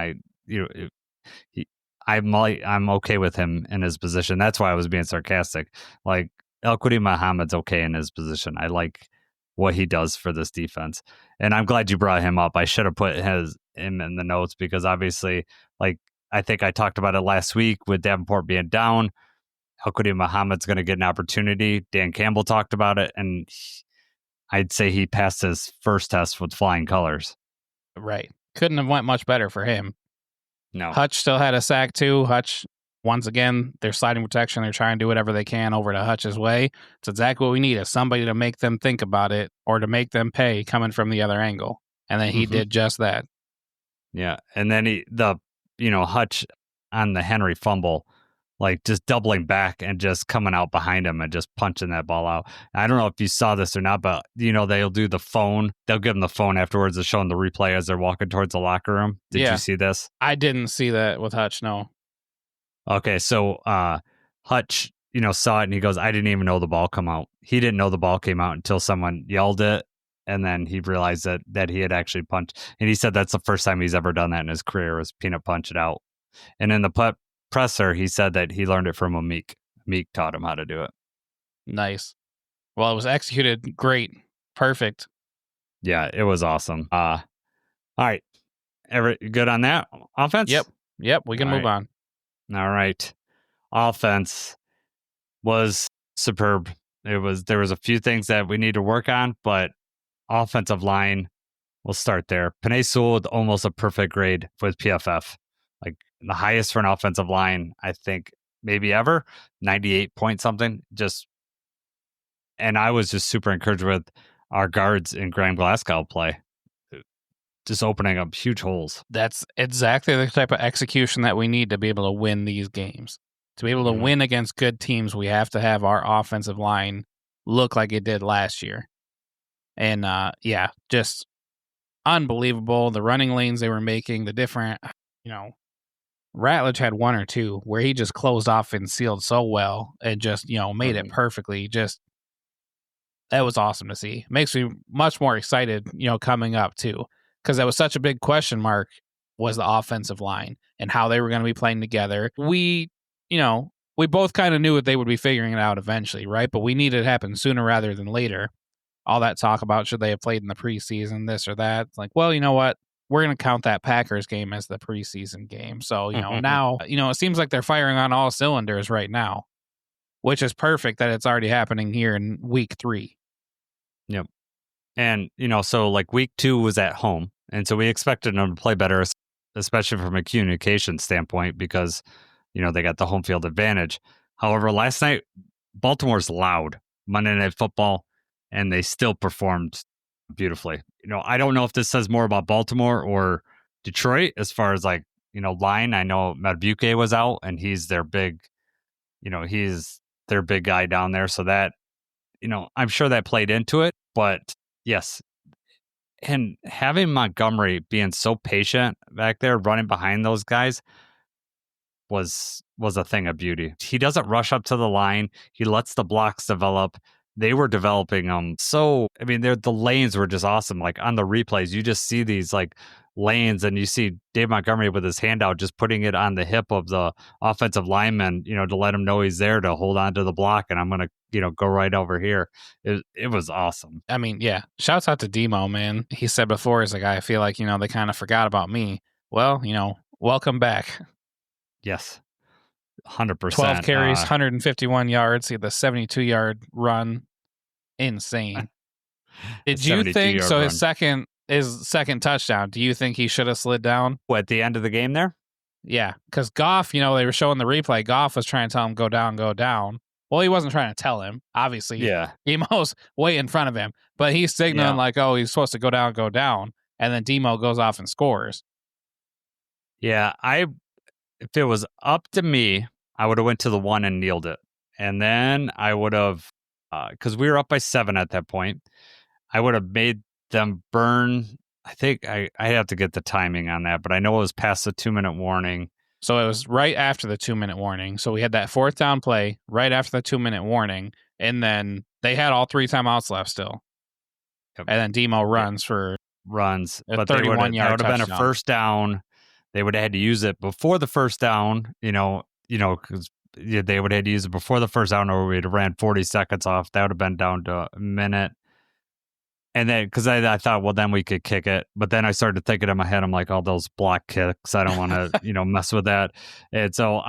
I'm okay with him in his position. That's why I was being sarcastic. Like, Elquity Muhammad's okay in his position. I like what he does for this defense. And I'm glad you brought him up. I should have put him in the notes because obviously, like, I think I talked about it last week with Davenport being down. Elquity Muhammad's going to get an opportunity. Dan Campbell talked about it, and I'd say he passed his first test with flying colors. Right. Couldn't have went much better for him. No. Hutch still had a sack too. Hutch, once again, their sliding protection, they're trying to do whatever they can over to Hutch's way. It's exactly what we need, is somebody to make them think about it or to make them pay coming from the other angle. And then he did just that. Yeah. And then Hutch on the Henry fumble, like just doubling back and just coming out behind him and just punching that ball out. I don't know if you saw this or not, but, they'll do the phone. They'll give them the phone afterwards to show them the replay as they're walking towards the locker room. Did you see this? I didn't see that with Hutch, no. Okay, so Hutch, saw it and he goes, I didn't even know the ball come out. He didn't know the ball came out until someone yelled it. And then he realized that he had actually punched. And he said that's the first time he's ever done that in his career, was peanut punch it out. And in the presser, he said that he learned it from a Meek. Meek taught him how to do it. Nice. Well, it was executed great. Perfect. Yeah, it was awesome. All right. Good on that? Offense? Yep, we can move on. All right. Offense was superb. There was a few things that we need to work on, but offensive line, we'll start there. Penei Sewell with almost a perfect grade with PFF. Like the highest for an offensive line, I think, maybe ever. 98 point something. And I was just super encouraged with our guards in Graham Glasgow play. Just opening up huge holes. That's exactly the type of execution that we need to be able to win these games. To be able to win against good teams, we have to have our offensive line look like it did last year. And just unbelievable. The running lanes they were making, the different, Ratledge had one or two where he just closed off and sealed so well and just, made it perfectly. Just, that was awesome to see. Makes me much more excited, coming up too. Because that was such a big question mark, was the offensive line and how they were going to be playing together. We both kind of knew that they would be figuring it out eventually, right? But we needed it to happen sooner rather than later. All that talk about should they have played in the preseason, this or that. It's like, well, you know what? We're going to count that Packers game as the preseason game. So, now, it seems like they're firing on all cylinders right now, which is perfect that it's already happening here in week 3. Yep. And, so like week 2 was at home. And so we expected them to play better, especially from a communication standpoint, because, they got the home field advantage. However, last night, Baltimore's loud, Monday Night Football, and they still performed beautifully. I don't know if this says more about Baltimore or Detroit as far as like, line. I know Madubuike was out and he's their big guy down there. So that, I'm sure that played into it, but yes. And having Montgomery being so patient back there, running behind those guys was a thing of beauty. He doesn't rush up to the line. He lets the blocks develop. They were developing them. The lanes were just awesome. Like on the replays, you just see these like lanes and you see Dave Montgomery with his hand out, just putting it on the hip of the offensive lineman, to let him know he's there to hold on to the block. And I'm going to, go right over here. It was awesome. I mean, yeah. Shouts out to Demo, man. He said before, he's like, I feel like, they kind of forgot about me. Well, welcome back. Yes. 100%. 12 carries, 151 yards. He had the 72-yard run. Insane. Did you think so? His second touchdown, do you think he should have slid down? At the end of the game there? Yeah, because Goff, they were showing the replay. Goff was trying to tell him, go down, go down. Well, he wasn't trying to tell him, obviously. Yeah. Demo's way in front of him, but he's signaling like, oh, he's supposed to go down, go down. And then Demo goes off and scores. Yeah, if it was up to me, I would have went to the 1 and kneeled it. And then I would have, because we were up by 7 at that point, I would have made them burn. I think I have to get the timing on that, but I know it was past the 2-minute warning. So it was right after the 2-minute warning. So we had that 4th down play right after the 2-minute warning. And then they had all 3 timeouts left still. Yep. And then Demo runs for but 31 yard. That would have been a first down. They would have had to use it before the first down, because they would have to use it before the first down, or we'd have ran 40 seconds off. That would have been down to a minute. And then, because I thought, well, then we could kick it. But then I started thinking in my head, I'm like, all those block kicks, I don't want to, mess with that. And so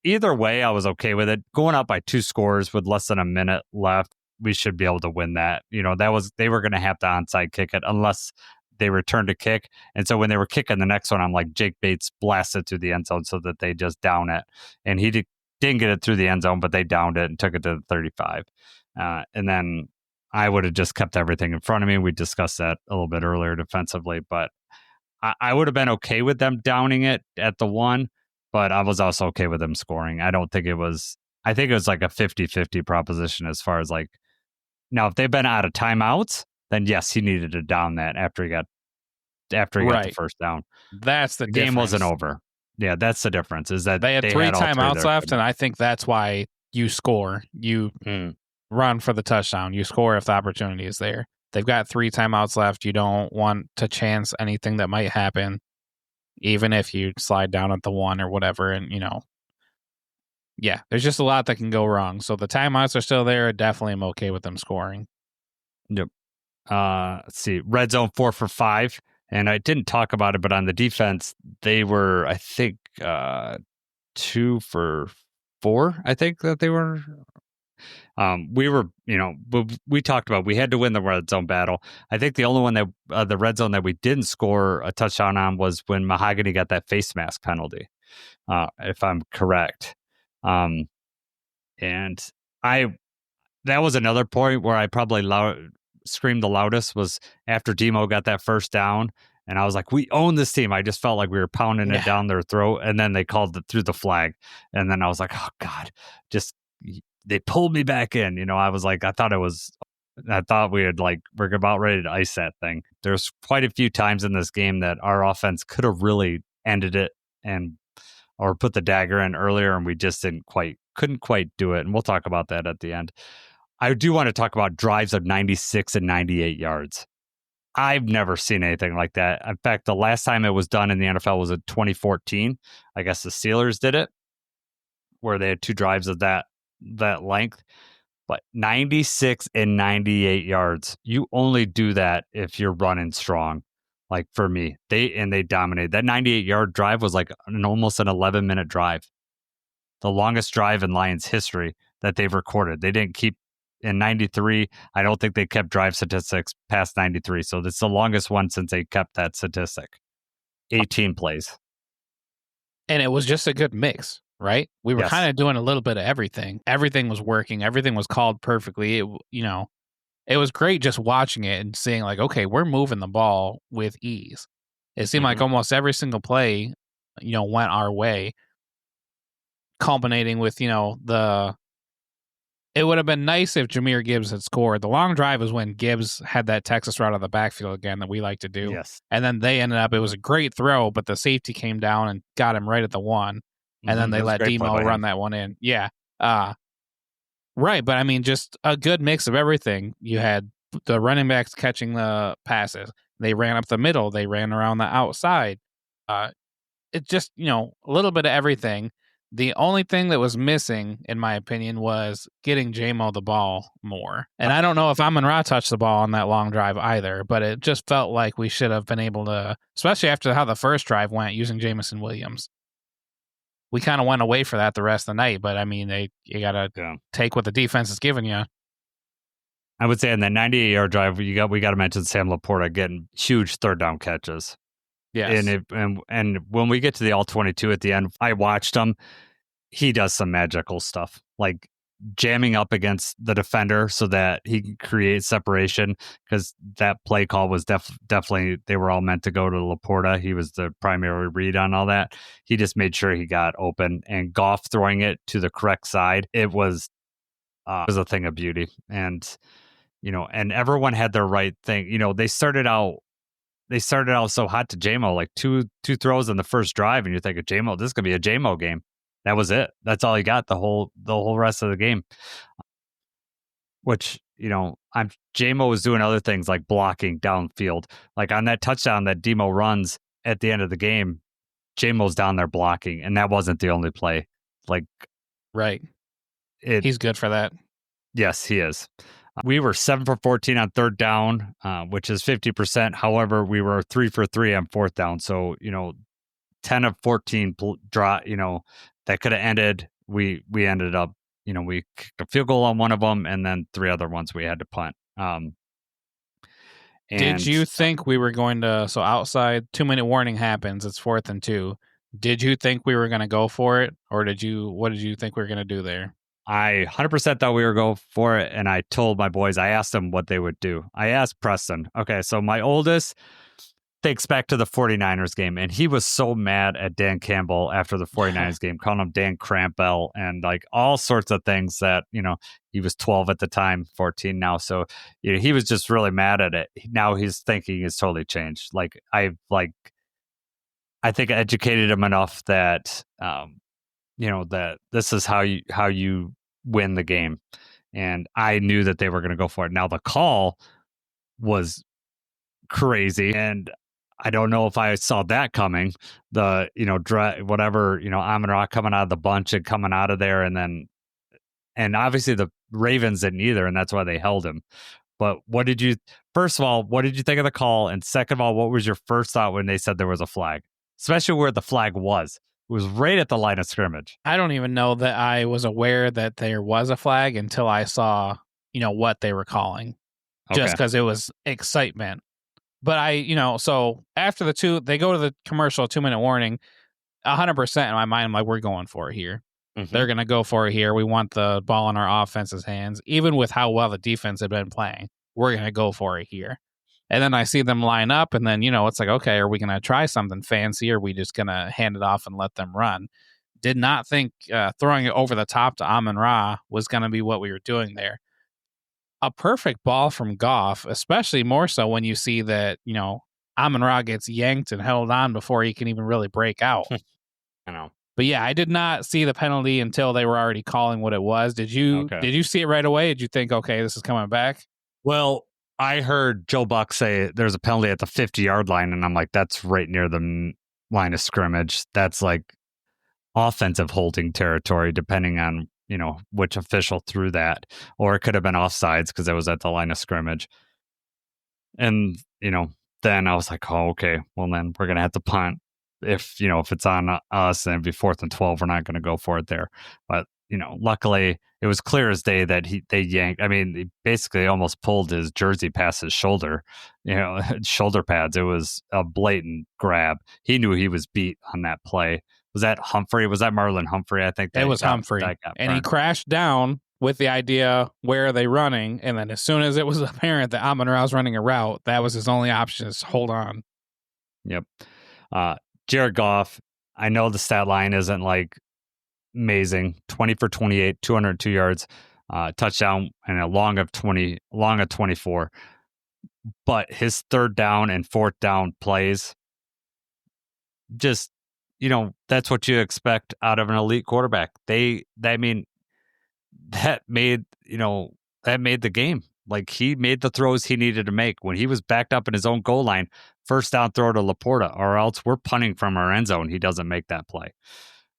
either way, I was okay with it. Going up by 2 scores with less than a minute left, we should be able to win that. They were going to have to onside kick it unless they returned to kick. And so when they were kicking the next one, I'm like, Jake Bates blasted through the end zone so that they just down it. And he didn't get it through the end zone, but they downed it and took it to the 35. And then I would have just kept everything in front of me. We discussed that a little bit earlier defensively, but I would have been okay with them downing it at the 1, but I was also okay with them scoring. I think it was like a 50-50 proposition as far as like, now if they've been out of timeouts, then yes, he needed to down that after he got the first down. That's the game wasn't over. Yeah, that's the difference, is that they had 3 timeouts left, and I think that's why you score. You run for the touchdown. You score if the opportunity is there. They've got 3 timeouts left. You don't want to chance anything that might happen, even if you slide down at the 1 or whatever. And, yeah, there's just a lot that can go wrong. So the timeouts are still there. Definitely am okay with them scoring. Yep. Let's see. Red zone 4 for 5. And I didn't talk about it, but on the defense, they were, I think, 2 for 4. I think that they were. We were, we talked about, we had to win the red zone battle. I think the only one that the red zone that we didn't score a touchdown on was when Mahogany got that face mask penalty, if I'm correct. And that was another point where I probably screamed the loudest, was after Demo got that first down. And I was like, we own this team. I just felt like we were pounding it down their throat. And then they called it through the flag. And then I was like, oh God, they pulled me back in. I was like, I thought we're about ready to ice that thing. There's quite a few times in this game that our offense could have really ended it or put the dagger in earlier, and we just couldn't quite do it. And we'll talk about that at the end. I do want to talk about drives of 96 and 98 yards. I've never seen anything like that. In fact, the last time it was done in the NFL was in 2014. I guess the Steelers did it, where they had 2 drives of that length. But 96 and 98 yards, you only do that if you're running strong. Like for me, they dominated. That 98-yard drive was like almost an 11-minute drive. The longest drive in Lions history that they've recorded. They didn't keep in 93. I don't think they kept drive statistics past 93. So it's the longest one since they kept that statistic. 18 plays. And it was just a good mix, right? We were kind of doing a little bit of everything. Everything was working. Everything was called perfectly. It was great just watching it and seeing like, okay, we're moving the ball with ease. It seemed like almost every single play, went our way, culminating with, it would have been nice if Jahmyr Gibbs had scored. The long drive was when Gibbs had that Texas route out of the backfield again that we like to do. Yes. And then they ended up, it was a great throw, but the safety came down and got him right at the 1. And then they let Demo run that one in. Yeah. Right. But I mean, just a good mix of everything. You had the running backs catching the passes. They ran up the middle. They ran around the outside. It just, a little bit of everything. The only thing that was missing, in my opinion, was getting J-Mo the ball more. And I don't know if Amon-Ra touched the ball on that long drive either, but it just felt like we should have been able to, especially after how the first drive went using Jameson Williams. We kind of went away for that the rest of the night, but I mean, you got to take what the defense is giving you. I would say in the 98-yard drive, we got to mention Sam Laporta getting huge third down catches. Yes. And when we get to the all-22 at the end, I watched him. He does some magical stuff, like jamming up against the defender so that he can create separation, because that play call was definitely, they were all meant to go to Laporta. He was the primary read on all that. He just made sure he got open, and Goff throwing it to the correct side. It was a thing of beauty. And, and everyone had their right thing. They started out so hot to J-Mo, like two throws in the first drive, and you're thinking, J-Mo, this is going to be a J-Mo game. That was it. That's all he got the whole rest of the game. Which, J-Mo was doing other things like blocking downfield. Like on that touchdown that Demo runs at the end of the game, J-Mo's down there blocking, and that wasn't the only play. Like Right. He's good for that. Yes, he is. We were 7 for 14 on third down, which is 50%. However, we were 3 for 3 on fourth down. So, 10 of 14 that could have ended. We ended up, we kicked a field goal on one of them, and then 3 other ones we had to punt. Did you think we were going to, so outside 2-minute warning happens, it's 4th and 2. Did you think we were going to go for it? Or what did you think we were going to do there? I 100% thought we were going for it. And I told my boys, I asked them what they would do. I asked Preston, okay, so my oldest thinks back to the 49ers game, and he was so mad at Dan Campbell after the 49ers game, calling him Dan Crampbell and like all sorts of things that, he was 12 at the time, 14 now. So, he was just really mad at it. Now his thinking is totally changed. I think I educated him enough that, that this is how you win the game. And I knew that they were going to go for it. Now the call was crazy, and I don't know if I saw that coming. The Amon-Ra coming out of the bunch and coming out of there, and obviously the Ravens didn't either, and that's why they held him. But first of all, what did you think of the call? And second of all, what was your first thought when they said there was a flag, especially where the flag was? It was right at the line of scrimmage. I don't even know that I was aware that there was a flag until I saw, what they were calling, just because it was excitement. But so after they go to the commercial 2-minute warning, 100% in my mind, I'm like, we're going for it here. Mm-hmm. They're going to go for it here. We want the ball in our offense's hands, even with how well the defense had been playing. We're going to go for it here. And then I see them line up, and then, it's like, okay, are we going to try something fancy, or are we just going to hand it off and let them run? Did not think throwing it over the top to Amon-Ra was going to be what we were doing there. A perfect ball from Goff, especially more so when you see that, Amon-Ra gets yanked and held on before he can even really break out. I know. But yeah, I did not see the penalty until they were already calling what it was. Did you see it right away? Did you think, okay, this is coming back? Well, I heard Joe Buck say there's a penalty at the 50-yard line, and I'm like, that's right near the line of scrimmage. That's like offensive holding territory, depending on, which official threw that. Or it could have been offsides because it was at the line of scrimmage. And, then I was like, oh, okay, well, then we're going to have to punt. If it's on us and it'd be 4th and 12, we're not going to go for it there. But, luckily it was clear as day that they yanked. I mean, he basically almost pulled his jersey past his shoulder, shoulder pads. It was a blatant grab. He knew he was beat on that play. Was that Humphrey? Was that Marlon Humphrey? I think it was Humphrey. And he crashed down with the idea, where are they running? And then as soon as it was apparent that Amon-Ra was running a route, that was his only option, is hold on. Yep. Jared Goff, I know the stat line isn't like amazing. 20 for 28, 202 yards, touchdown, and a long of 24. But his third down and fourth down plays, just, that's what you expect out of an elite quarterback. That made the game. Like, he made the throws he needed to make when he was backed up in his own goal line. First down throw to Laporta, or else we're punting from our end zone. He doesn't make that play.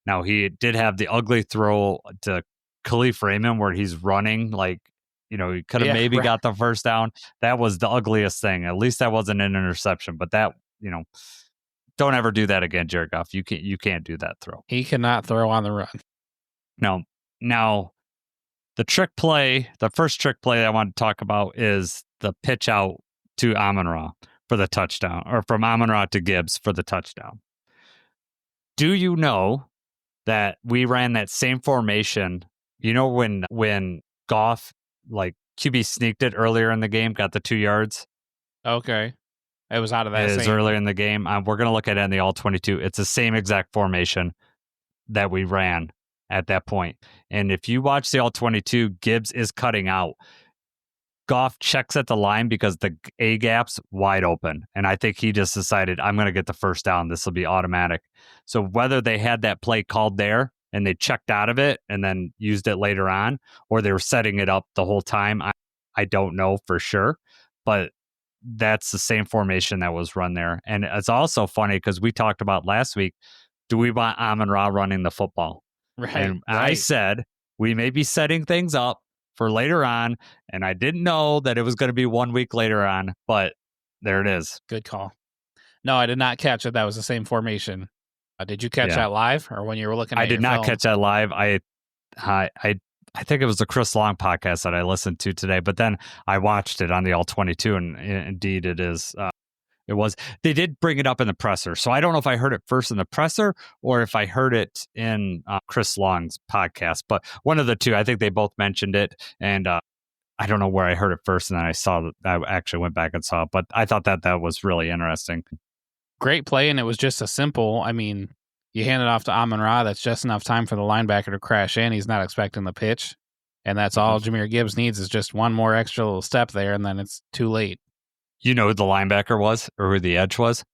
Now, he did have the ugly throw to Khalif Raymond where he's running. Like, he could have got the first down. That was the ugliest thing. At least that wasn't an interception. But that, don't ever do that again, Jared Goff. You can't do that throw. He cannot throw on the run. No. Now, the first trick play I want to talk about is the pitch out to Amon-Ra for the touchdown, or from Amon-Ra to Gibbs for the touchdown. Do you know that we ran that same formation? When Goff, like, QB sneaked it earlier in the game, got the 2 yards? Okay. It was out of that. It is earlier in the game. We're going to look at it in the All-22. It's the same exact formation that we ran at that point. And if you watch the All-22, Gibbs is cutting out. Goff checks at the line because the A gap's wide open. And I think he just decided, I'm going to get the first down. This will be automatic. So whether they had that play called there and they checked out of it and then used it later on, or they were setting it up the whole time, I don't know for sure. But that's the same formation that was run there. And it's also funny because we talked about last week, do we want Amon-Ra running the football? Right. And I right. said, we may be setting things up for later on. And I didn't know that it was going to be 1 week later on, but there it is. Good call. No, I did not catch it. That was the same formation. Did you catch Yeah. that live or when you were looking at I did your not film? catch that live. I think it was the Chris Long podcast that I listened to today, but then I watched it on the All 22, and indeed it is. It was. They did bring it up in the presser, so I don't know if I heard it first in the presser or if I heard it in Chris Long's podcast. But one of the two, I think they both mentioned it, and I don't know where I heard it first, and then I saw that. I actually went back and saw it, but I thought that was really interesting. Great play, and it was just a simple. I mean, you hand it off to Amon-Ra. That's just enough time for the linebacker to crash in. He's not expecting the pitch, and that's all Jahmyr Gibbs needs is just one more extra little step there, and then it's too late. You know who the linebacker was or who the edge was?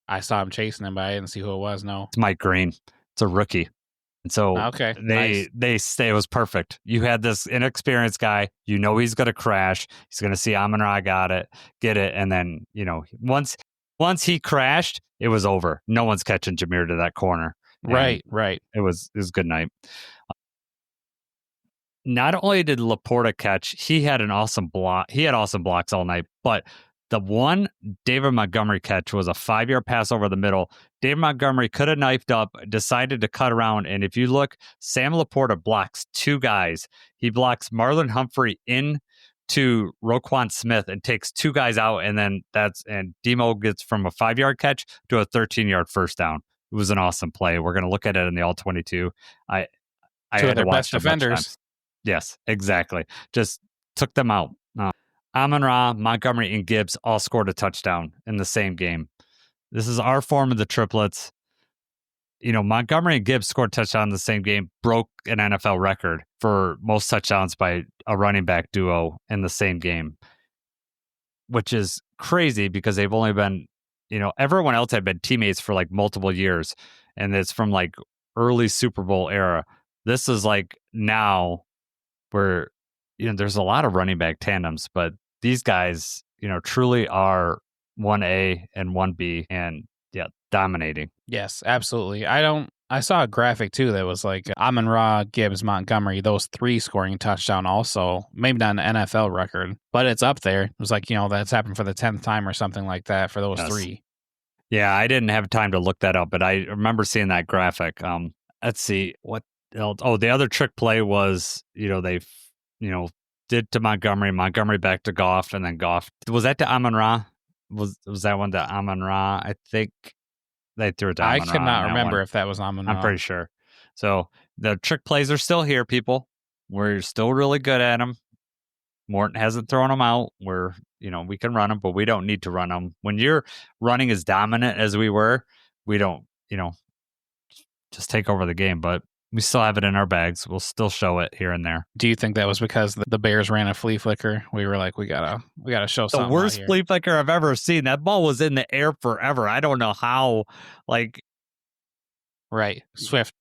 I saw him chasing him, but I didn't see who it was. No, It's Mike Green. It's a rookie. And so okay, they say it was perfect. You had this inexperienced guy. You know he's going to crash. He's going to see Amon-Ra get it, and then once he crashed, it was over. No one's catching Jahmyr to that corner. Right. It was good night. Not only did Laporta catch, he had an awesome block. He had awesome blocks all night, but the one David Montgomery catch was a 5-yard pass over the middle. David Montgomery could have knifed up, decided to cut around. And if you look, Sam Laporta blocks two guys. He blocks Marlon Humphrey into Roquan Smith and takes two guys out. And Demo gets from a 5-yard catch to a 13-yard first down. It was an awesome play. We're going to look at it in the all 22. I Two had of their to watch best defenders. Yes, exactly. Just took them out. Amon-Ra, Montgomery, and Gibbs all scored a touchdown in the same game. This is our form of the triplets. Montgomery and Gibbs scored a touchdown in the same game, broke an NFL record for most touchdowns by a running back duo in the same game, which is crazy because they've only been, everyone else had been teammates for like multiple years, and it's from like early Super Bowl era. This is like now where there's a lot of running back tandems, but these guys, truly are 1A and 1B and dominating. Yes, absolutely. I saw a graphic too that was like Amon-Ra, Gibbs, Montgomery, those three scoring touchdown also. Maybe not an NFL record, but it's up there. It was like, that's happened for the 10th time or something like that for those three. Yeah, I didn't have time to look that up, but I remember seeing that graphic. Let's see what else. Oh, the other trick play was, they did to Montgomery back to Goff, and then Goff. Was that to Amon-Ra? Was that one to Amon-Ra? I think they threw it to Amon-Ra. I cannot remember if that was Amon-Ra. I'm pretty sure. So the trick plays are still here, people. We're still really good at them. Morton hasn't thrown them out. We can run them, but we don't need to run them. When you're running as dominant as we were, we don't, just take over the game, but we still have it in our bags. We'll still show it here and there. Do you think that was because the Bears ran a flea flicker? We were like, we gotta show something. The worst flea flicker I've ever seen. That ball was in the air forever. I don't know how. Right, Swift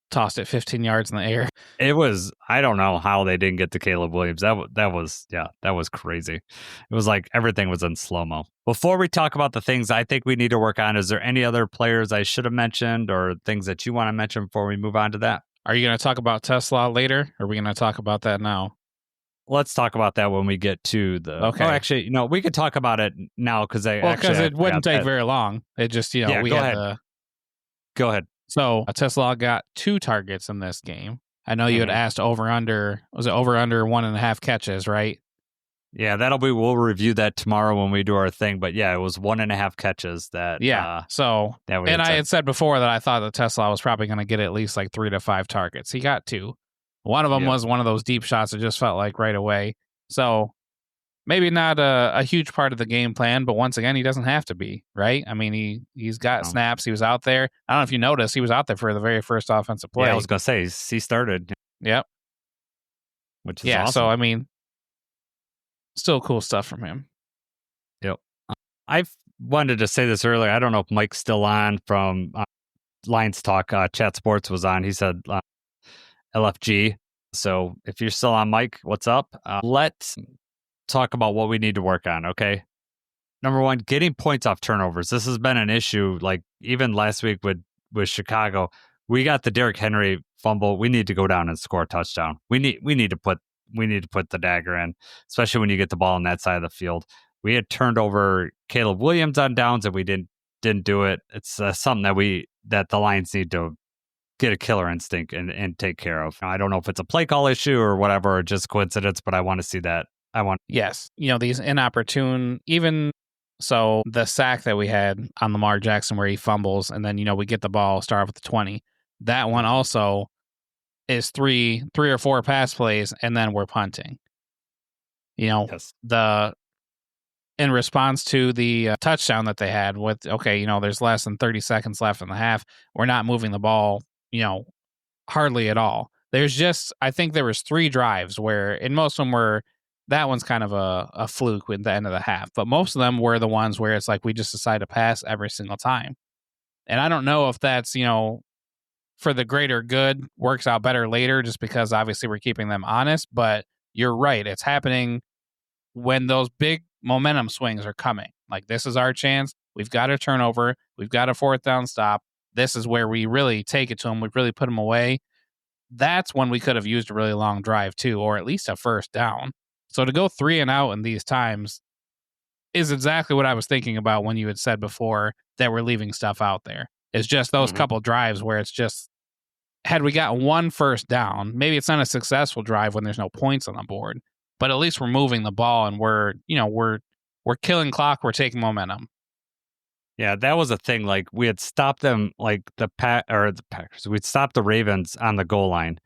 tossed it 15 yards in the air. It was. I don't know how they didn't get to Caleb Williams. That was crazy. It was like everything was in slow mo. Before we talk about the things I think we need to work on, is there any other players I should have mentioned or things that you want to mention before we move on to that? Are you going to talk about Tesla later? Or are we going to talk about that now? Let's talk about that when we get to the. Okay. Oh, actually, we could talk about it now because it wouldn't take very long. It just we go had ahead. Go ahead. So Tesla got 2 targets in this game. I know you had asked over under. Was it over under 1.5 catches, right? Yeah, we'll review that tomorrow when we do our thing. But yeah, it was 1.5 catches that. Yeah. I had said before that I thought that Tesla was probably going to get at least like 3 to 5 targets. He got 2. One of them was one of those deep shots that just felt like right away. So maybe not a huge part of the game plan, but once again, he doesn't have to be, right? I mean, he's got snaps. He was out there. I don't know if you noticed, he was out there for the very first offensive play. Yeah, I was going to say, he started. Yep. Which is awesome. So, I mean, still cool stuff from him. Yep. I wanted to say this earlier. I don't know if Mike's still on from Lions Talk. Chat Sports was on. He said LFG. So if you're still on, Mike, what's up? Let's talk about what we need to work on, okay? Number one, getting points off turnovers. This has been an issue, like even last week with Chicago. we got the Derrick Henry fumble. We need to go down and score a touchdown. We need to put the dagger in, especially when you get the ball on that side of the field. We had turned over Caleb Williams on downs and we didn't do it. It's something that the Lions need to get a killer instinct and take care of. I don't know if it's a play call issue or whatever, or just coincidence, but I want to see that. Yes. These inopportune, even so, the sack that we had on Lamar Jackson where he fumbles and then, we get the ball, start off with the 20. That one also is three or four pass plays, and then we're punting. Yes. In response to the touchdown that they had with, there's less than 30 seconds left in the half. We're not moving the ball, hardly at all. I think there was 3 drives where, and most of them were, that one's kind of a fluke with the end of the half, but most of them were the ones where it's like we just decide to pass every single time. And I don't know if that's, for the greater good, works out better later just because obviously we're keeping them honest, but you're right. It's happening when those big momentum swings are coming. Like, this is our chance. We've got a turnover. We've got a 4th down stop. This is where we really take it to them. We really put them away. That's when we could have used a really long drive too, or at least a 1st down. So to go 3 and out in these times is exactly what I was thinking about when you had said before that we're leaving stuff out there. It's just those couple drives where it's just, had we got 1 1st down, maybe it's not a successful drive when there's no points on the board, but at least we're moving the ball and we're killing clock, we're taking momentum. Yeah, that was a thing. Like, we had stopped them, like the Packers. We'd stopped the Ravens on the goal line.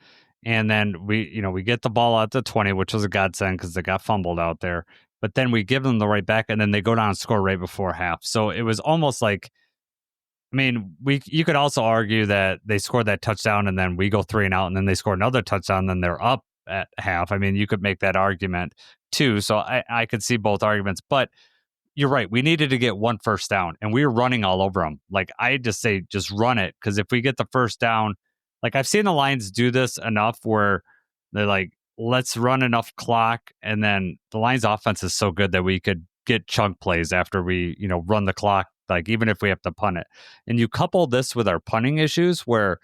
And then we get the ball out to 20, which was a godsend because they got fumbled out there. But then we give them the right back, and then they go down and score right before half. So it was almost like, you could also argue that they scored that touchdown, and then we go 3 and out, and then they score another touchdown, and then they're up at half. You could make that argument too. So I could see both arguments. But you're right. We needed to get 1 1st down, and we were running all over them. Like, I just say, just run it, because if we get the 1st down, like, I've seen the Lions do this enough where they're like, let's run enough clock. And then the Lions offense is so good that we could get chunk plays after we, run the clock, like, even if we have to punt it. And you couple this with our punting issues where,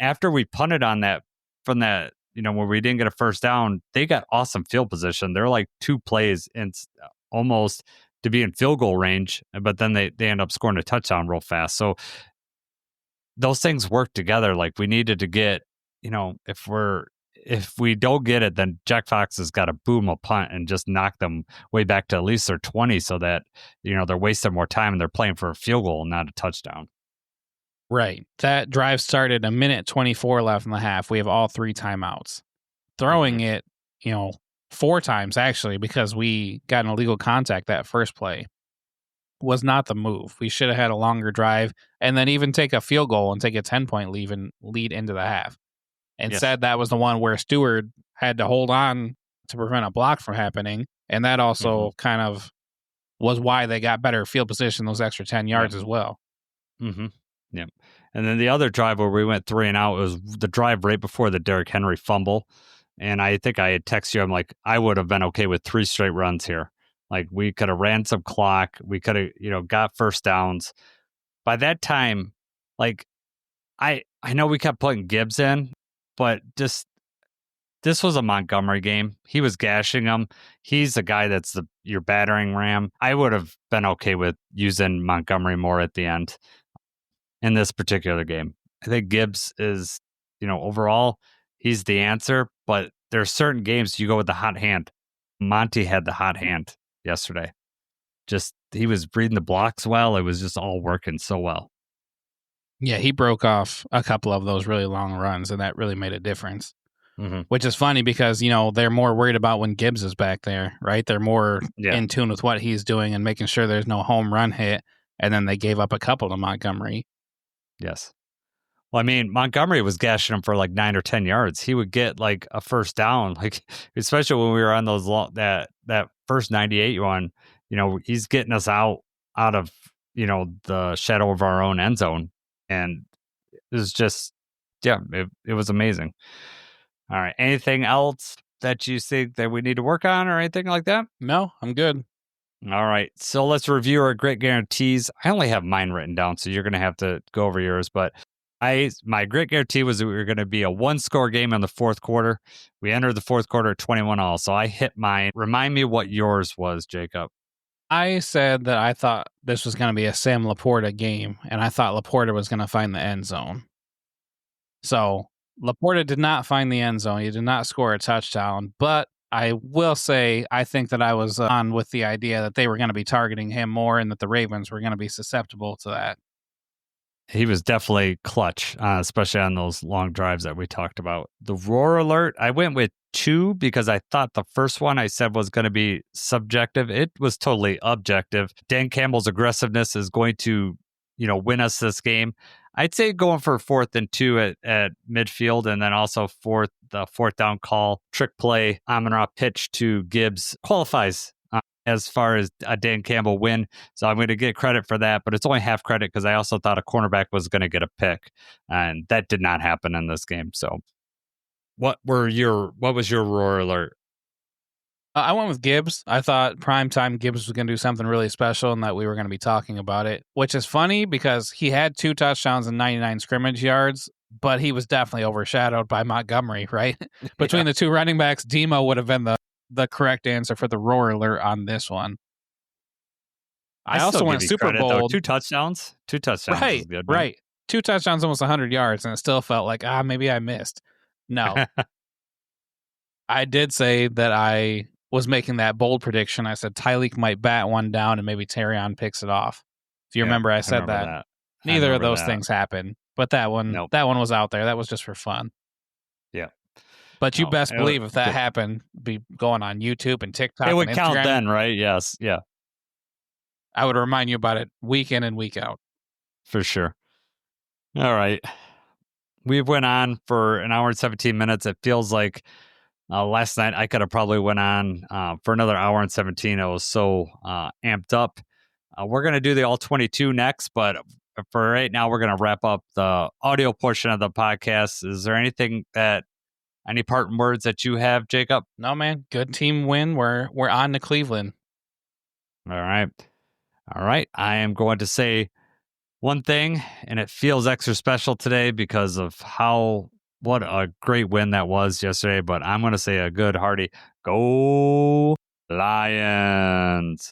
after we punted on that, from that, where we didn't get a 1st down, they got awesome field position. They're like 2 plays and almost to be in field goal range, but then they end up scoring a touchdown real fast. So those things work together. Like, we needed to get, if we don't get it, then Jack Fox has got to boom a punt and just knock them way back to at least their 20 so that, they're wasting more time and they're playing for a field goal and not a touchdown. Right. That drive started 1:24 left in the half. We have all 3 timeouts. Throwing it, 4 times actually, because we got an illegal contact that first play, was not the move. We should have had a longer drive and then even take a field goal and take a 10-point lead into the half. Instead, that was the one where Stewart had to hold on to prevent a block from happening. And that also kind of was why they got better field position, those extra 10 yards as well. Mm-hmm. Yeah. And then the other drive where we went 3 and out was the drive right before the Derrick Henry fumble. And I think I had texted you, I'm like, I would have been okay with 3 straight runs here. Like, we could have ran some clock. We could have, got 1st downs. By that time, like, I know we kept putting Gibbs in, but this was a Montgomery game. He was gashing him. He's the guy that's your battering ram. I would have been okay with using Montgomery more at the end in this particular game. I think Gibbs is, overall, he's the answer, but there are certain games you go with the hot hand. Monty had the hot hand yesterday. Just, he was reading the blocks well. It was just all working so well. Yeah, he broke off a couple of those really long runs, and that really made a difference. Which is funny because, they're more worried about when Gibbs is back there, right? They're more in tune with what he's doing and making sure there's no home run hit, and then they gave up a couple to Montgomery. Yes. Well, Montgomery was gashing him for like 9 or 10 yards. He would get like a 1st down, like, especially when we were on those that first 98 one. He's getting us out of the shadow of our own end zone, and it was just, it was amazing. All right, anything else that you think that we need to work on or anything like that? No, I'm good. All right, so let's review our grit guarantees. I only have mine written down, so you're going to have to go over yours, but My grit guarantee was that we were going to be a 1-score game in the fourth quarter. We entered the fourth quarter at 21-all, so I hit mine. Remind me what yours was, Jacob. I said that I thought this was going to be a Sam Laporta game, and I thought Laporta was going to find the end zone. So Laporta did not find the end zone. He did not score a touchdown, but I will say I think that I was on with the idea that they were going to be targeting him more and that the Ravens were going to be susceptible to that. He was definitely clutch, especially on those long drives that we talked about. The roar alert, I went with 2 because I thought the first one I said was going to be subjective. It was totally objective. Dan Campbell's aggressiveness is going to, win us this game. I'd say going for 4th and 2 at midfield, and then also the 4th down call, trick play, Amon-Ra pitch to Gibbs qualifies as far as a Dan Campbell win. So I'm going to get credit for that, but it's only half credit because I also thought a cornerback was going to get a pick, and that did not happen in this game. So what was your roar alert? I went with Gibbs. I thought primetime Gibbs was going to do something really special and that we were going to be talking about it, which is funny because he had 2 touchdowns and 99 scrimmage yards, but he was definitely overshadowed by Montgomery, right? Between the 2 running backs, Demo would have been the correct answer for the roar alert on this one. I also went super bold. 2 touchdowns. 2 touchdowns. Right, is good, right. 2 touchdowns, almost 100 yards, and it still felt like, maybe I missed. No. I did say that I was making that bold prediction. I said Tyreek might bat one down and maybe Terrion picks it off. If you remember, I said that. Neither of those things happened, but that one was out there. That was just for fun. Yeah. But you best believe if that happened, be going on YouTube and TikTok. It would and count Instagram, then, right? Yes. Yeah. I would remind you about it week in and week out. For sure. All right. We went on for an hour and 17 minutes. It feels like last night I could have probably went on for another hour and 17. I was so amped up. We're going to do the all 22 next, but for right now, we're going to wrap up the audio portion of the podcast. Is there any parting words that you have, Jacob? No, man. Good team win. We're on to Cleveland. All right. I am going to say one thing, and it feels extra special today because of what a great win that was yesterday. But I'm going to say a good hearty go Lions.